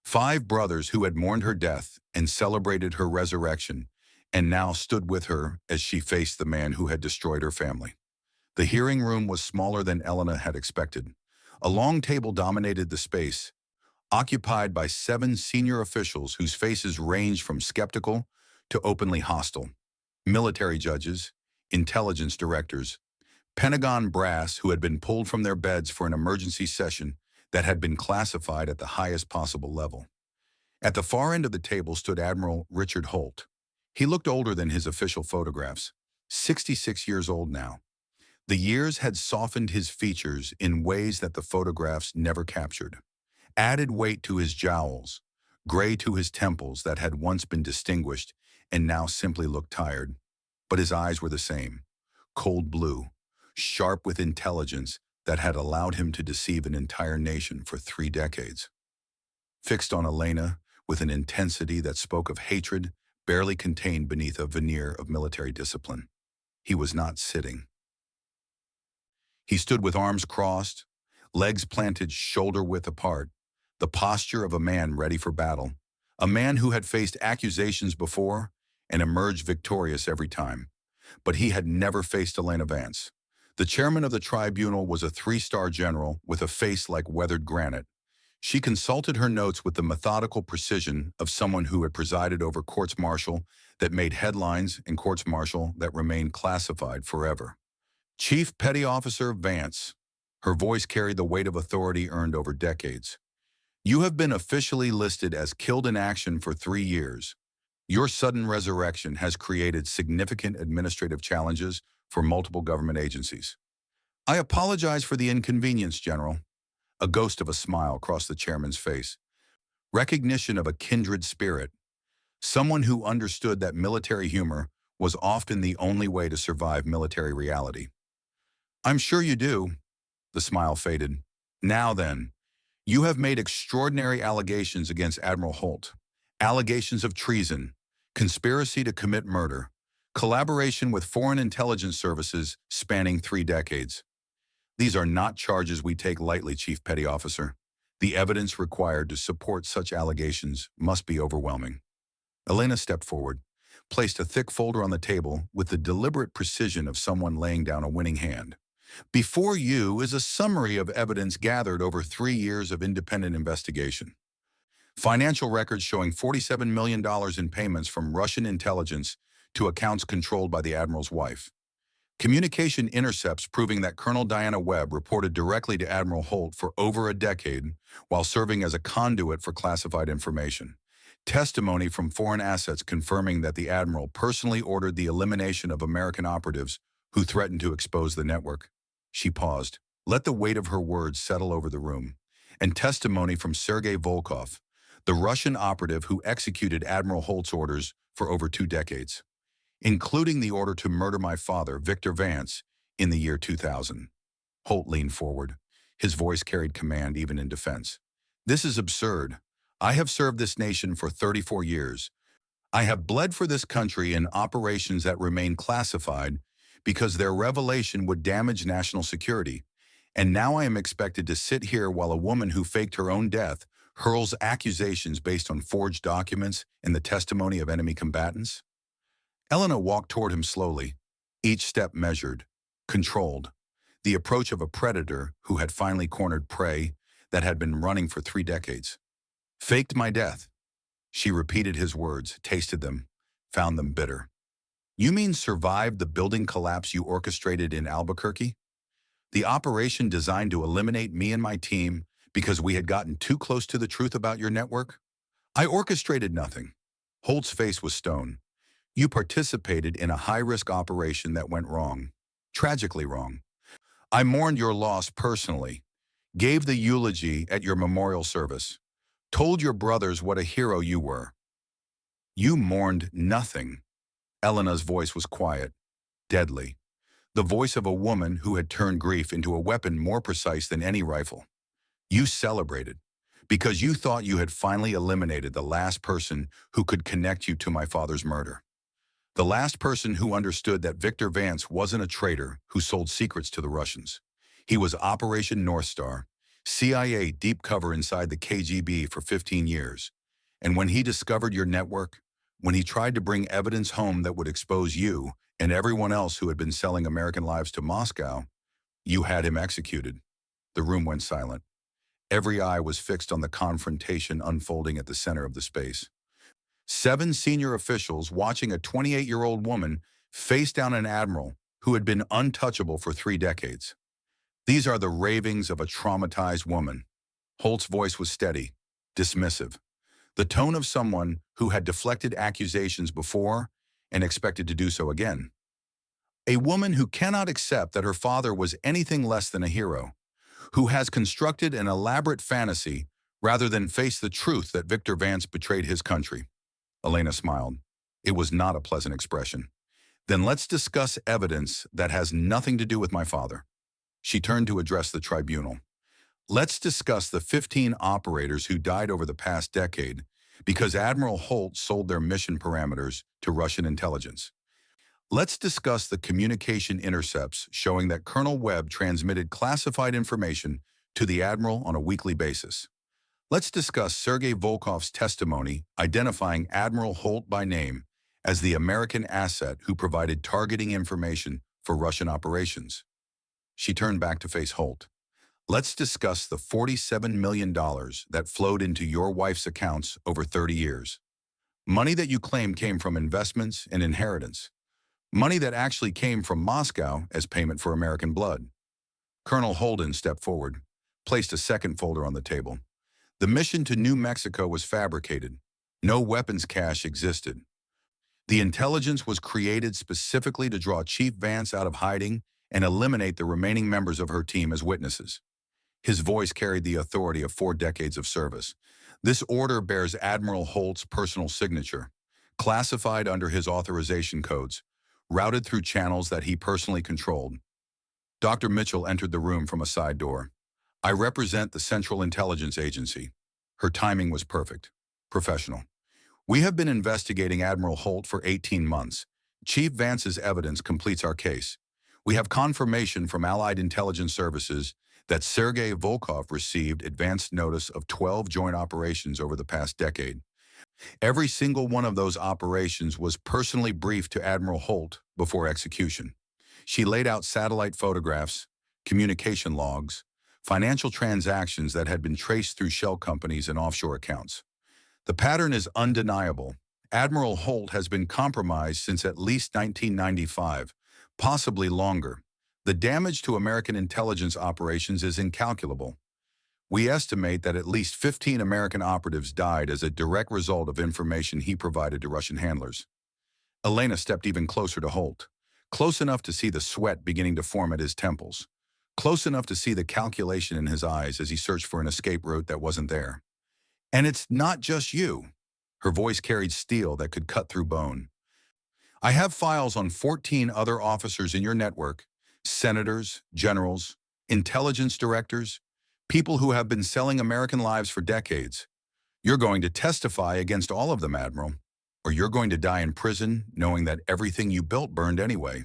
5 brothers who had mourned her death and celebrated her resurrection, and now stood with her as she faced the man who had destroyed her family. The hearing room was smaller than Elena had expected. A long table dominated the space, occupied by 7 senior officials whose faces ranged from skeptical to openly hostile. Military judges, intelligence directors, Pentagon brass who had been pulled from their beds for an emergency session that had been classified at the highest possible level. At the far end of the table stood Admiral Richard Holt. He looked older than his official photographs, 66 years old now. The years had softened his features in ways that the photographs never captured. Added weight to his jowls, gray to his temples that had once been distinguished and now simply looked tired. But his eyes were the same, cold blue, sharp with intelligence that had allowed him to deceive an entire nation for 3 decades. Fixed on Elena with an intensity that spoke of hatred barely contained beneath a veneer of military discipline. He was not sitting. He stood with arms crossed, legs planted shoulder-width apart, the posture of a man ready for battle, a man who had faced accusations before and emerged victorious every time. But he had never faced Elena Vance. The chairman of the tribunal was a 3-star general with a face like weathered granite. She consulted her notes with the methodical precision of someone who had presided over courts-martial that made headlines and courts-martial that remained classified forever. Chief Petty Officer Vance. Her voice carried the weight of authority earned over decades. You have been officially listed as killed in action for 3 years. Your sudden resurrection has created significant administrative challenges for multiple government agencies. I apologize for the inconvenience, General. A ghost of a smile crossed the chairman's face. Recognition of a kindred spirit. Someone who understood that military humor was often the only way to survive military reality. I'm sure you do. The smile faded. Now then, you have made extraordinary allegations against Admiral Holt. Allegations of treason, conspiracy to commit murder, collaboration with foreign intelligence services spanning 3 decades. These are not charges we take lightly, Chief Petty Officer. The evidence required to support such allegations must be overwhelming. Elena stepped forward, placed a thick folder on the table with the deliberate precision of someone laying down a winning hand. Before you is a summary of evidence gathered over 3 years of independent investigation. Financial records showing $47 million in payments from Russian intelligence to accounts controlled by the Admiral's wife. Communication intercepts proving that Colonel Diana Webb reported directly to Admiral Holt for over a decade while serving as a conduit for classified information. Testimony from foreign assets confirming that the Admiral personally ordered the elimination of American operatives who threatened to expose the network. She paused, let the weight of her words settle over the room, and testimony from Sergei Volkov, the Russian operative who executed Admiral Holt's orders for over 2 decades, including the order to murder my father, Victor Vance, in the year 2000. Holt leaned forward. His voice carried command even in defense. This is absurd. I have served this nation for 34 years. I have bled for this country in operations that remain classified because their revelation would damage national security. And now I am expected to sit here while a woman who faked her own death hurls accusations based on forged documents and the testimony of enemy combatants? Elena walked toward him slowly, each step measured, controlled, the approach of a predator who had finally cornered prey that had been running for 3 decades. Faked my death. She repeated his words, tasted them, found them bitter. You mean survived the building collapse you orchestrated in Albuquerque? The operation designed to eliminate me and my team because we had gotten too close to the truth about your network? I orchestrated nothing. Holt's face was stone. You participated in a high-risk operation that went wrong. Tragically wrong. I mourned your loss personally, gave the eulogy at your memorial service, told your brothers what a hero you were. You mourned nothing. Elena's voice was quiet, deadly. The voice of a woman who had turned grief into a weapon more precise than any rifle. You celebrated because you thought you had finally eliminated the last person who could connect you to my father's murder. The last person who understood that Victor Vance wasn't a traitor who sold secrets to the Russians. He was Operation North Star, CIA deep cover inside the KGB for 15 years. And when he discovered your network, when he tried to bring evidence home that would expose you and everyone else who had been selling American lives to Moscow, you had him executed. The room went silent. Every eye was fixed on the confrontation unfolding at the center of the space. 7 senior officials watching a 28-year-old woman face down an admiral who had been untouchable for 3 decades. These are the ravings of a traumatized woman. Holt's voice was steady, dismissive, the tone of someone who had deflected accusations before and expected to do so again. A woman who cannot accept that her father was anything less than a hero, who has constructed an elaborate fantasy rather than face the truth that Victor Vance betrayed his country. Elena smiled. It was not a pleasant expression. Then let's discuss evidence that has nothing to do with my father. She turned to address the tribunal. Let's discuss the 15 operators who died over the past decade because Admiral Holt sold their mission parameters to Russian intelligence. Let's discuss the communication intercepts showing that Colonel Webb transmitted classified information to the Admiral on a weekly basis. Let's discuss Sergei Volkov's testimony identifying Admiral Holt by name as the American asset who provided targeting information for Russian operations. She turned back to face Holt. Let's discuss the $47 million that flowed into your wife's accounts over 30 years. Money that you claim came from investments and inheritance. Money that actually came from Moscow as payment for American blood. Colonel Holden stepped forward, placed a second folder on the table. The mission to New Mexico was fabricated. No weapons cache existed. The intelligence was created specifically to draw Chief Vance out of hiding and eliminate the remaining members of her team as witnesses. His voice carried the authority of 4 decades of service. This order bears Admiral Holt's personal signature, classified under his authorization codes, routed through channels that he personally controlled. Dr. Mitchell entered the room from a side door. I represent the Central Intelligence Agency. Her timing was perfect, professional. We have been investigating Admiral Holt for 18 months. Chief Vance's evidence completes our case. We have confirmation from Allied Intelligence Services that Sergei Volkov received advanced notice of 12 joint operations over the past decade. Every single one of those operations was personally briefed to Admiral Holt before execution. She laid out satellite photographs, communication logs, financial transactions that had been traced through shell companies and offshore accounts. The pattern is undeniable. Admiral Holt has been compromised since at least 1995, possibly longer. The damage to American intelligence operations is incalculable. We estimate that at least 15 American operatives died as a direct result of information he provided to Russian handlers. Elena stepped even closer to Holt, close enough to see the sweat beginning to form at his temples, close enough to see the calculation in his eyes as he searched for an escape route that wasn't there. And it's not just you. Her voice carried steel that could cut through bone. I have files on 14 other officers in your network, senators, generals, intelligence directors, people who have been selling American lives for decades. You're going to testify against all of them, Admiral, or you're going to die in prison knowing that everything you built burned anyway.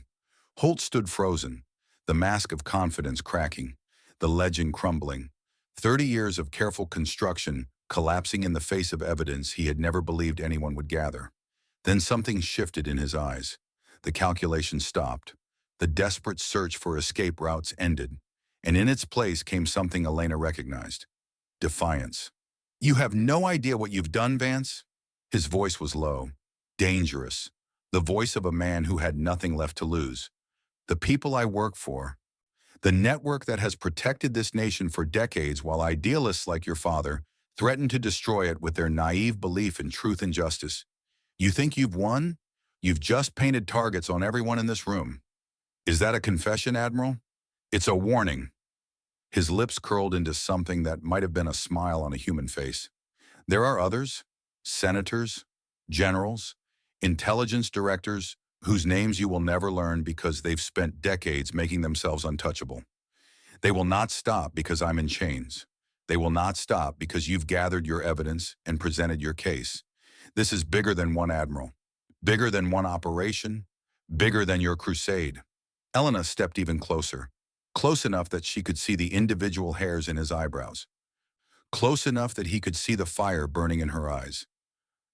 Holt stood frozen, the mask of confidence cracking, the legend crumbling. 30 years of careful construction collapsing in the face of evidence he had never believed anyone would gather. Then something shifted in his eyes. The calculation stopped. The desperate search for escape routes ended, and in its place came something Elena recognized. Defiance. You have no idea what you've done, Vance? His voice was low, dangerous, the voice of a man who had nothing left to lose. The people I work for, the network that has protected this nation for decades while idealists like your father threaten to destroy it with their naive belief in truth and justice. You think you've won? You've just painted targets on everyone in this room. Is that a confession, Admiral? It's a warning. His lips curled into something that might have been a smile on a human face. There are others, senators, generals, intelligence directors, whose names you will never learn because they've spent decades making themselves untouchable. They will not stop because I'm in chains. They will not stop because you've gathered your evidence and presented your case. This is bigger than one admiral, bigger than one operation, bigger than your crusade. Elena stepped even closer, close enough that she could see the individual hairs in his eyebrows, close enough that he could see the fire burning in her eyes.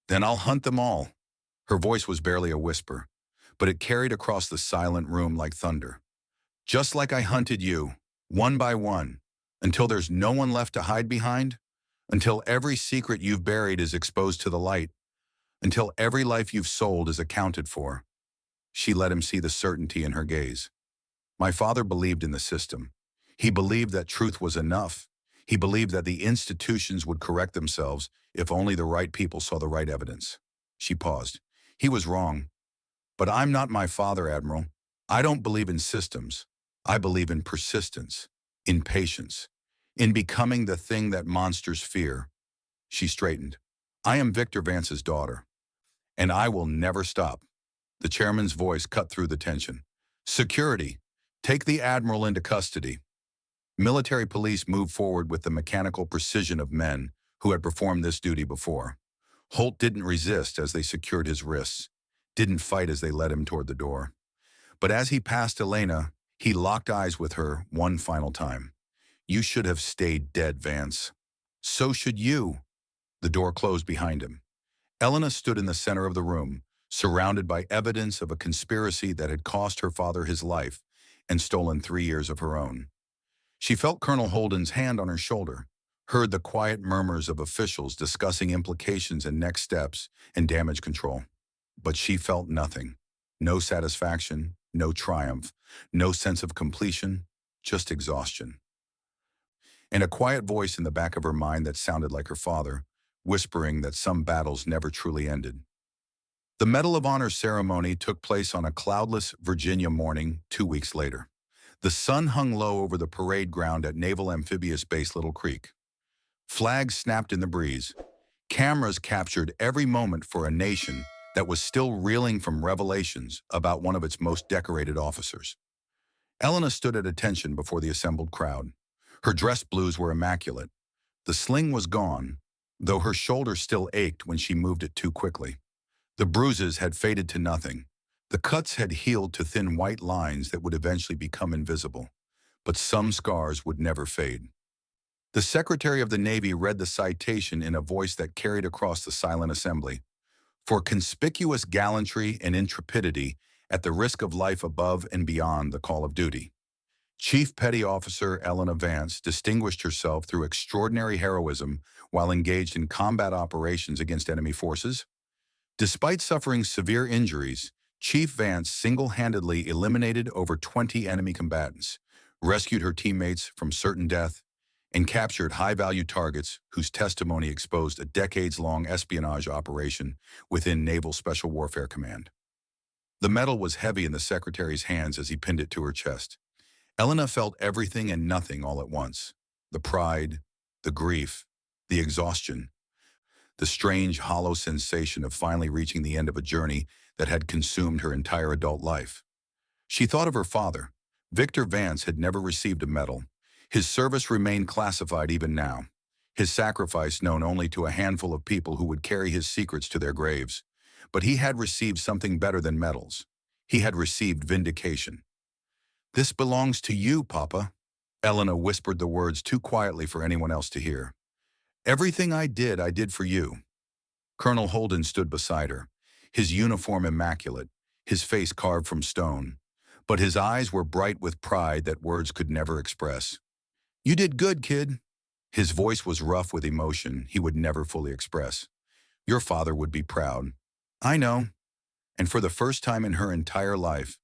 Then I'll hunt them all. Her voice was barely a whisper, but it carried across the silent room like thunder. Just like I hunted you, one by one, until there's no one left to hide behind, until every secret you've buried is exposed to the light, until every life you've sold is accounted for. She let him see the certainty in her gaze. My father believed in the system. He believed that truth was enough. He believed that the institutions would correct themselves if only the right people saw the right evidence. She paused. He was wrong. But I'm not my father, Admiral. I don't believe in systems. I believe in persistence, in patience, in becoming the thing that monsters fear. She straightened. I am Victor Vance's daughter, and I will never stop. The chairman's voice cut through the tension. Security, take the Admiral into custody. Military police moved forward with the mechanical precision of men who had performed this duty before. Holt didn't resist as they secured his wrists, didn't fight as they led him toward the door. But as he passed Elena, he locked eyes with her one final time. You should have stayed dead, Vance. So should you. The door closed behind him. Elena stood in the center of the room, surrounded by evidence of a conspiracy that had cost her father his life and stolen 3 years of her own. She felt Colonel Holden's hand on her shoulder, heard the quiet murmurs of officials discussing implications and next steps and damage control. But she felt nothing. No satisfaction, no triumph, no sense of completion, just exhaustion. And a quiet voice in the back of her mind that sounded like her father, whispering that some battles never truly ended. The Medal of Honor ceremony took place on a cloudless Virginia morning 2 weeks later. The sun hung low over the parade ground at Naval Amphibious Base Little Creek. Flags snapped in the breeze. Cameras captured every moment for a nation that was still reeling from revelations about one of its most decorated officers. Elena stood at attention before the assembled crowd. Her dress blues were immaculate. The sling was gone, though her shoulder still ached when she moved it too quickly. The bruises had faded to nothing. The cuts had healed to thin white lines that would eventually become invisible. But some scars would never fade. The Secretary of the Navy read the citation in a voice that carried across the silent assembly. For conspicuous gallantry and intrepidity at the risk of life above and beyond the call of duty. Chief Petty Officer Elena Vance distinguished herself through extraordinary heroism while engaged in combat operations against enemy forces. Despite suffering severe injuries, Chief Vance single-handedly eliminated over 20 enemy combatants, rescued her teammates from certain death, and captured high-value targets whose testimony exposed a decades-long espionage operation within Naval Special Warfare Command. The medal was heavy in the Secretary's hands as he pinned it to her chest. Elena felt everything and nothing all at once. The pride, the grief, the exhaustion, the strange, hollow sensation of finally reaching the end of a journey that had consumed her entire adult life. She thought of her father. Victor Vance had never received a medal. His service remained classified even now, his sacrifice known only to a handful of people who would carry his secrets to their graves. But he had received something better than medals. He had received vindication. This belongs to you, Papa. Elena whispered the words too quietly for anyone else to hear. Everything I did for you. Colonel Holden stood beside her, his uniform immaculate, his face carved from stone. But his eyes were bright with pride that words could never express. You did good, kid. His voice was rough with emotion he would never fully express. Your father would be proud. I know. And for the first time in her entire life,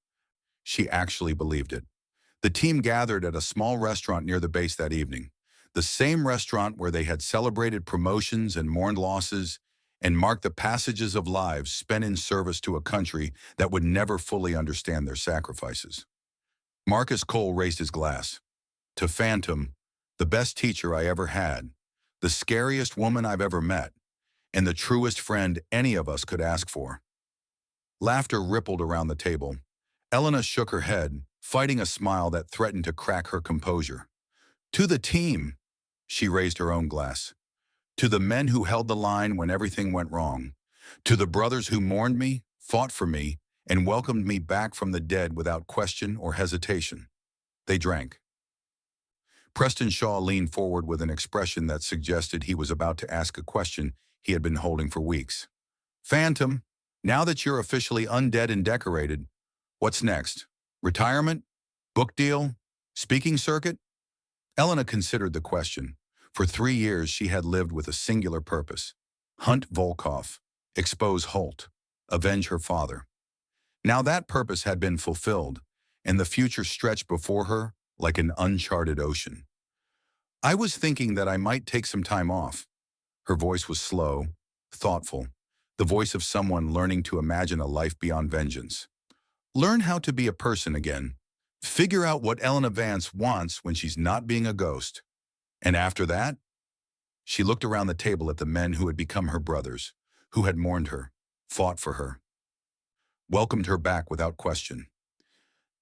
she actually believed it. The team gathered at a small restaurant near the base that evening, the same restaurant where they had celebrated promotions and mourned losses and marked the passages of lives spent in service to a country that would never fully understand their sacrifices. Marcus Cole raised his glass. To Phantom, the best teacher I ever had, the scariest woman I've ever met, and the truest friend any of us could ask for. Laughter rippled around the table. Elena shook her head, fighting a smile that threatened to crack her composure. To the team, she raised her own glass. To the men who held the line when everything went wrong. To the brothers who mourned me, fought for me, and welcomed me back from the dead without question or hesitation. They drank. Preston Shaw leaned forward with an expression that suggested he was about to ask a question he had been holding for weeks. Phantom, now that you're officially undead and decorated, what's next? Retirement? Book deal? Speaking circuit? Elena considered the question. For 3 years, she had lived with a singular purpose. Hunt Volkov, expose Holt, avenge her father. Now that purpose had been fulfilled, and the future stretched before her like an uncharted ocean. I was thinking that I might take some time off. Her voice was slow, thoughtful, the voice of someone learning to imagine a life beyond vengeance. Learn how to be a person again. Figure out what Elena Vance wants when she's not being a ghost. And after that, she looked around the table at the men who had become her brothers, who had mourned her, fought for her, welcomed her back without question.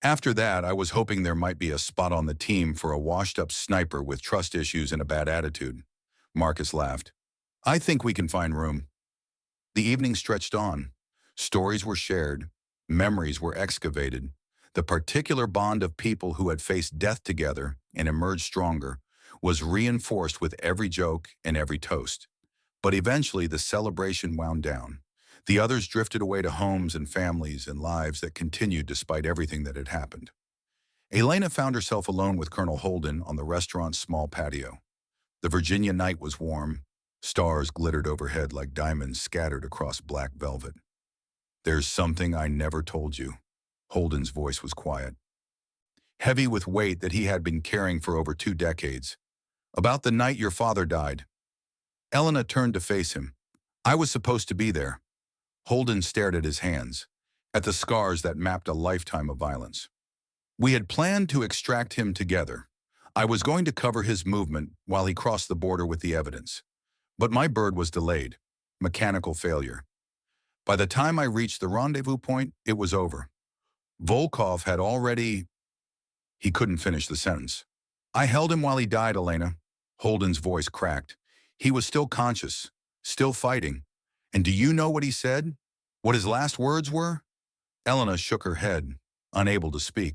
After that, I was hoping there might be a spot on the team for a washed-up sniper with trust issues and a bad attitude. Marcus laughed. I think we can find room. The evening stretched on. Stories were shared. Memories were excavated. The particular bond of people who had faced death together and emerged stronger was reinforced with every joke and every toast. But eventually the celebration wound down. The others drifted away to homes and families and lives that continued despite everything that had happened. Elena found herself alone with Colonel Holden on the restaurant's small patio. The Virginia night was warm. Stars glittered overhead like diamonds scattered across black velvet. There's something I never told you. Holden's voice was quiet, heavy with weight that he had been carrying for over 2 decades. About the night your father died. Elena turned to face him. I was supposed to be there. Holden stared at his hands, at the scars that mapped a lifetime of violence. We had planned to extract him together. I was going to cover his movement while he crossed the border with the evidence. But my bird was delayed. Mechanical failure. By the time I reached the rendezvous point, it was over. Volkov had already... He couldn't finish the sentence. I held him while he died, Elena. Holden's voice cracked. He was still conscious, still fighting. And do you know what he said? What his last words were? Elena shook her head, unable to speak.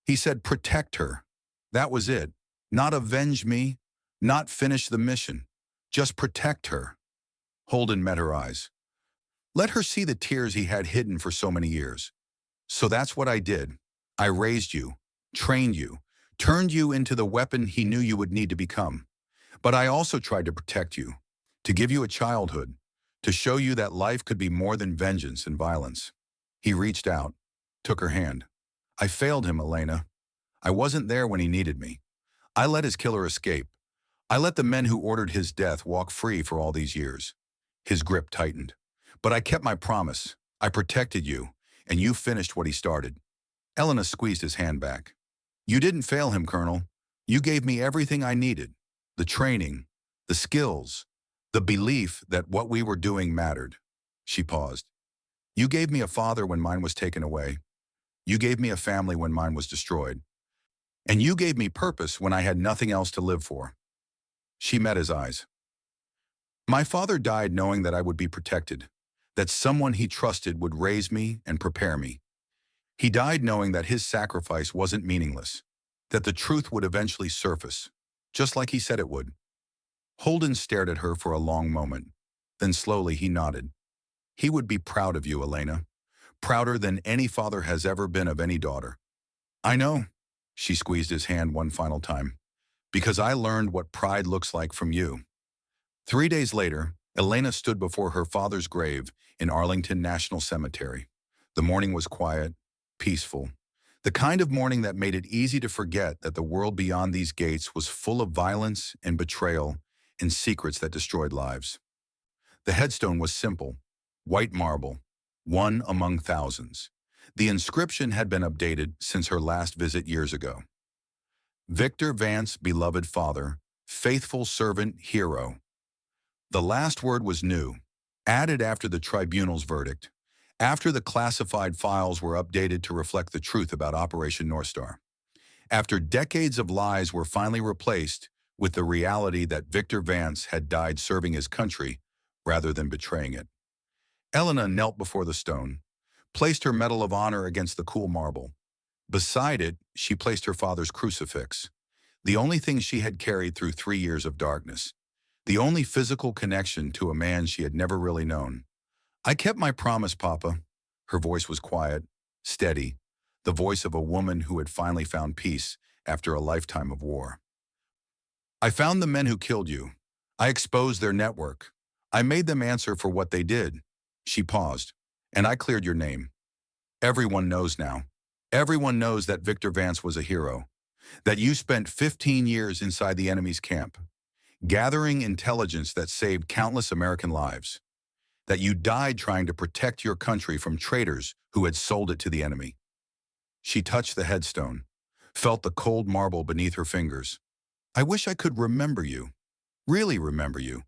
He said, protect her. That was it. Not avenge me, not finish the mission. Just protect her. Holden met her eyes. Let her see the tears he had hidden for so many years. So that's what I did. I raised you, trained you, turned you into the weapon he knew you would need to become. But I also tried to protect you, to give you a childhood, to show you that life could be more than vengeance and violence. He reached out, took her hand. I failed him, Elena. I wasn't there when he needed me. I let his killer escape. I let the men who ordered his death walk free for all these years. His grip tightened. But I kept my promise. I protected you, and you finished what he started. Elena squeezed his hand back. You didn't fail him, Colonel. You gave me everything I needed. The training, the skills, the belief that what we were doing mattered. She paused. You gave me a father when mine was taken away. You gave me a family when mine was destroyed. And you gave me purpose when I had nothing else to live for. She met his eyes. My father died knowing that I would be protected, that someone he trusted would raise me and prepare me. He died knowing that his sacrifice wasn't meaningless, that the truth would eventually surface, just like he said it would. Holden stared at her for a long moment. Then slowly he nodded. He would be proud of you, Elena. Prouder than any father has ever been of any daughter. I know. She squeezed his hand one final time. Because I learned what pride looks like from you. 3 days later, Elena stood before her father's grave in Arlington National Cemetery. The morning was quiet, peaceful. The kind of morning that made it easy to forget that the world beyond these gates was full of violence and betrayal and secrets that destroyed lives. The headstone was simple, white marble, one among thousands. The inscription had been updated since her last visit years ago. Victor Vance, beloved father, faithful servant, hero. The last word was new, added after the tribunal's verdict. After the classified files were updated to reflect the truth about Operation North Star. After decades of lies were finally replaced with the reality that Victor Vance had died serving his country rather than betraying it. Elena knelt before the stone, placed her Medal of Honor against the cool marble. Beside it, she placed her father's crucifix, the only thing she had carried through 3 years of darkness, the only physical connection to a man she had never really known. I kept my promise, Papa. Her voice was quiet, steady, the voice of a woman who had finally found peace after a lifetime of war. I found the men who killed you. I exposed their network. I made them answer for what they did. She paused, and I cleared your name. Everyone knows now. Everyone knows that Victor Vance was a hero, that you spent 15 years inside the enemy's camp, gathering intelligence that saved countless American lives, that you died trying to protect your country from traitors who had sold it to the enemy. She touched the headstone, felt the cold marble beneath her fingers. I wish I could remember you, really remember you,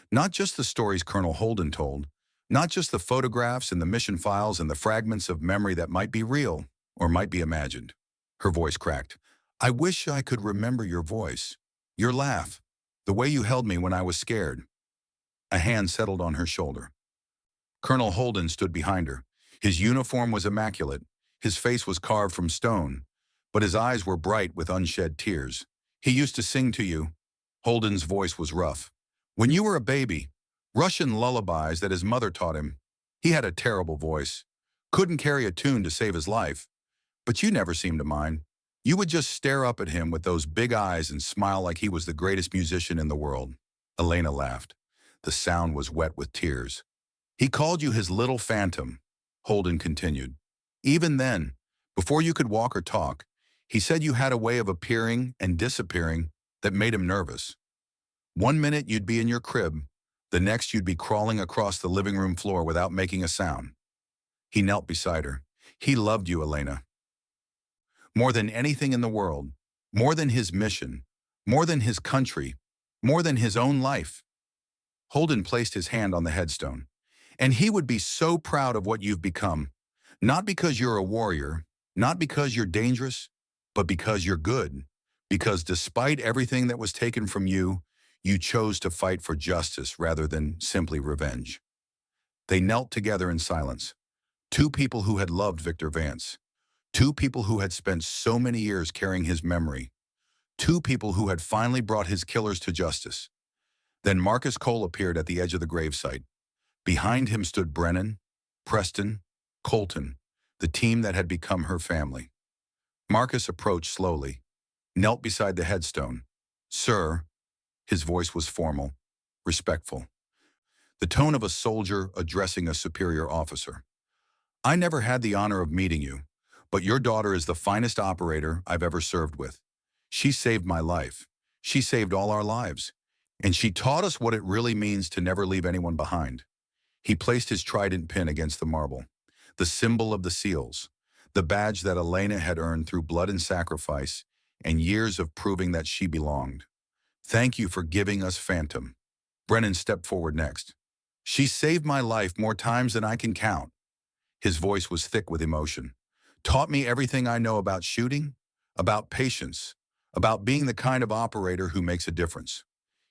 not just the stories Colonel Holden told, not just the photographs and the mission files and the fragments of memory that might be real or might be imagined. Her voice cracked. I wish I could remember your voice, your laugh, the way you held me when I was scared. A hand settled on her shoulder. Colonel Holden stood behind her. His uniform was immaculate. His face was carved from stone, but his eyes were bright with unshed tears. He used to sing to you. Holden's voice was rough. When you were a baby, Russian lullabies that his mother taught him. He had a terrible voice. Couldn't carry a tune to save his life. But you never seemed to mind. You would just stare up at him with those big eyes and smile like he was the greatest musician in the world. Elena laughed. The sound was wet with tears. He called you his little phantom, Holden continued. Even then, before you could walk or talk, he said you had a way of appearing and disappearing that made him nervous. 1 minute you'd be in your crib, the next you'd be crawling across the living room floor without making a sound. He knelt beside her. He loved you, Elena. More than anything in the world, more than his mission, more than his country, more than his own life. Holden placed his hand on the headstone. And he would be so proud of what you've become, not because you're a warrior, not because you're dangerous, but because you're good, because despite everything that was taken from you, you chose to fight for justice rather than simply revenge. They knelt together in silence. Two people who had loved Victor Vance. Two people who had spent so many years carrying his memory. Two people who had finally brought his killers to justice. Then Marcus Cole appeared at the edge of the gravesite. Behind him stood Brennan, Preston, Colton, the team that had become her family. Marcus approached slowly, knelt beside the headstone. Sir, his voice was formal, respectful. The tone of a soldier addressing a superior officer. I never had the honor of meeting you, but your daughter is the finest operator I've ever served with. She saved my life. She saved all our lives. And she taught us what it really means to never leave anyone behind. He placed his trident pin against the marble, the symbol of the SEALs, the badge that Elena had earned through blood and sacrifice and years of proving that she belonged. Thank you for giving us Phantom. Brennan stepped forward next. She saved my life more times than I can count. His voice was thick with emotion. Taught me everything I know about shooting, about patience, about being the kind of operator who makes a difference.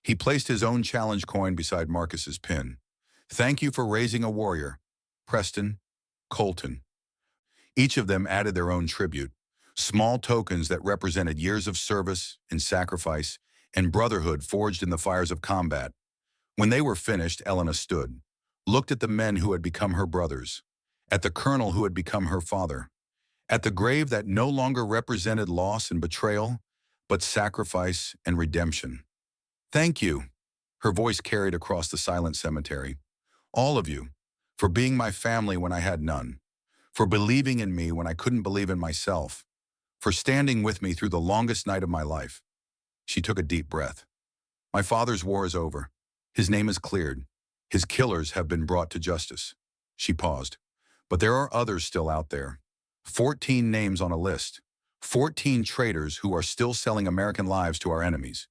He placed his own challenge coin beside Marcus's pin. Thank you for raising a warrior, Preston, Colton. Each of them added their own tribute, small tokens that represented years of service and sacrifice and brotherhood forged in the fires of combat. When they were finished, Elena stood, looked at the men who had become her brothers, at the colonel who had become her father, at the grave that no longer represented loss and betrayal, but sacrifice and redemption. Thank you, her voice carried across the silent cemetery. All of you, for being my family when I had none, for believing in me when I couldn't believe in myself, for standing with me through the longest night of my life. She took a deep breath. My father's war is over. His name is cleared. His killers have been brought to justice. She paused. But there are others still out there. 14 names on a list. 14 traitors who are still selling American lives to our enemies.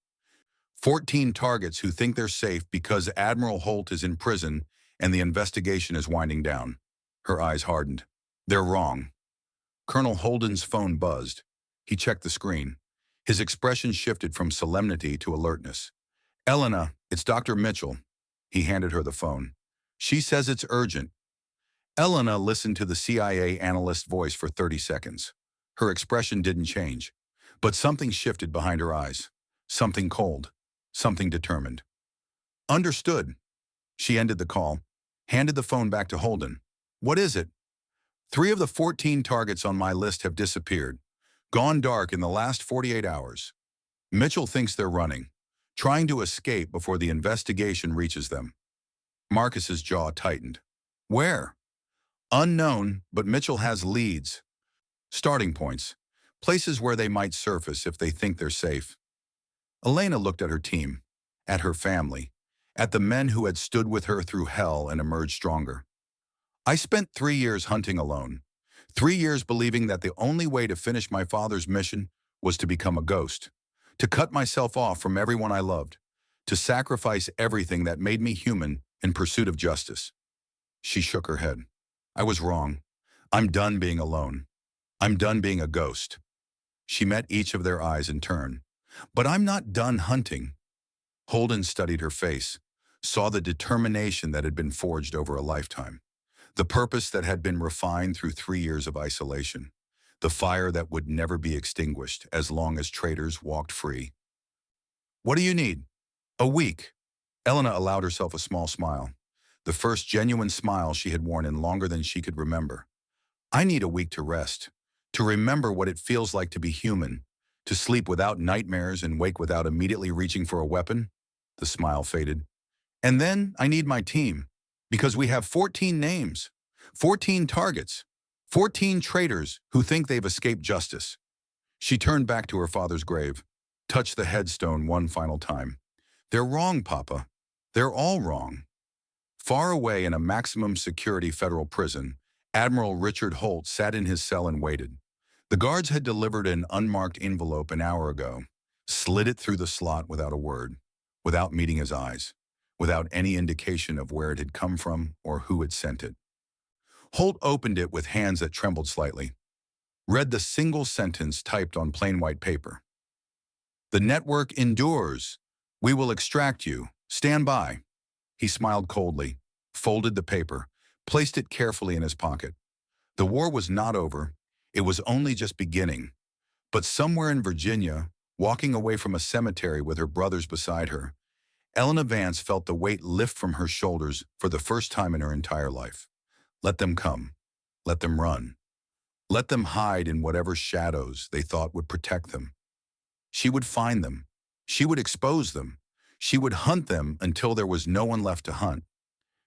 14 targets who think they're safe because Admiral Holt is in prison and the investigation is winding down. Her eyes hardened. They're wrong. Colonel Holden's phone buzzed. He checked the screen. His expression shifted from solemnity to alertness. Elena, it's Dr. Mitchell. He handed her the phone. She says it's urgent. Elena listened to the CIA analyst's voice for 30 seconds. Her expression didn't change, but something shifted behind her eyes. Something cold. Something determined. Understood. She ended the call, handed the phone back to Holden. What is it? 3 of the 14 targets on my list have disappeared, gone dark in the last 48 hours. Mitchell thinks they're running, trying to escape before the investigation reaches them. Marcus's jaw tightened. Where? Unknown, but Mitchell has leads. Starting points, places where they might surface if they think they're safe. Elena looked at her team, at her family, at the men who had stood with her through hell and emerged stronger. I spent 3 years hunting alone, 3 years believing that the only way to finish my father's mission was to become a ghost, to cut myself off from everyone I loved, to sacrifice everything that made me human in pursuit of justice. She shook her head. I was wrong. I'm done being alone. I'm done being a ghost. She met each of their eyes in turn. But I'm not done hunting. Holden studied her face, saw the determination that had been forged over a lifetime, the purpose that had been refined through 3 years of isolation, the fire that would never be extinguished as long as traitors walked free. What do you need? A week. Elena allowed herself a small smile, the first genuine smile she had worn in longer than she could remember. I need a week to rest, to remember what it feels like to be human, to sleep without nightmares and wake without immediately reaching for a weapon. The smile faded. And then I need my team, because we have 14 names, 14 targets, 14 traitors who think they've escaped justice. She turned back to her father's grave, touched the headstone one final time. They're wrong, Papa. They're all wrong. Far away in a maximum security federal prison, Admiral Richard Holt sat in his cell and waited. The guards had delivered an unmarked envelope an hour ago, slid it through the slot without a word, without meeting his eyes, without any indication of where it had come from or who had sent it. Holt opened it with hands that trembled slightly, read the single sentence typed on plain white paper. The network endures. We will extract you. Stand by. He smiled coldly, folded the paper, placed it carefully in his pocket. The war was not over. It was only just beginning. But somewhere in Virginia, walking away from a cemetery with her brothers beside her, Elena Vance felt the weight lift from her shoulders for the first time in her entire life. Let them come. Let them run. Let them hide in whatever shadows they thought would protect them. She would find them. She would expose them. She would hunt them until there was no one left to hunt.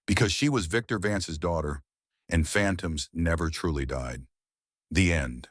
Because she was Victor Vance's daughter, and phantoms never truly died. The end.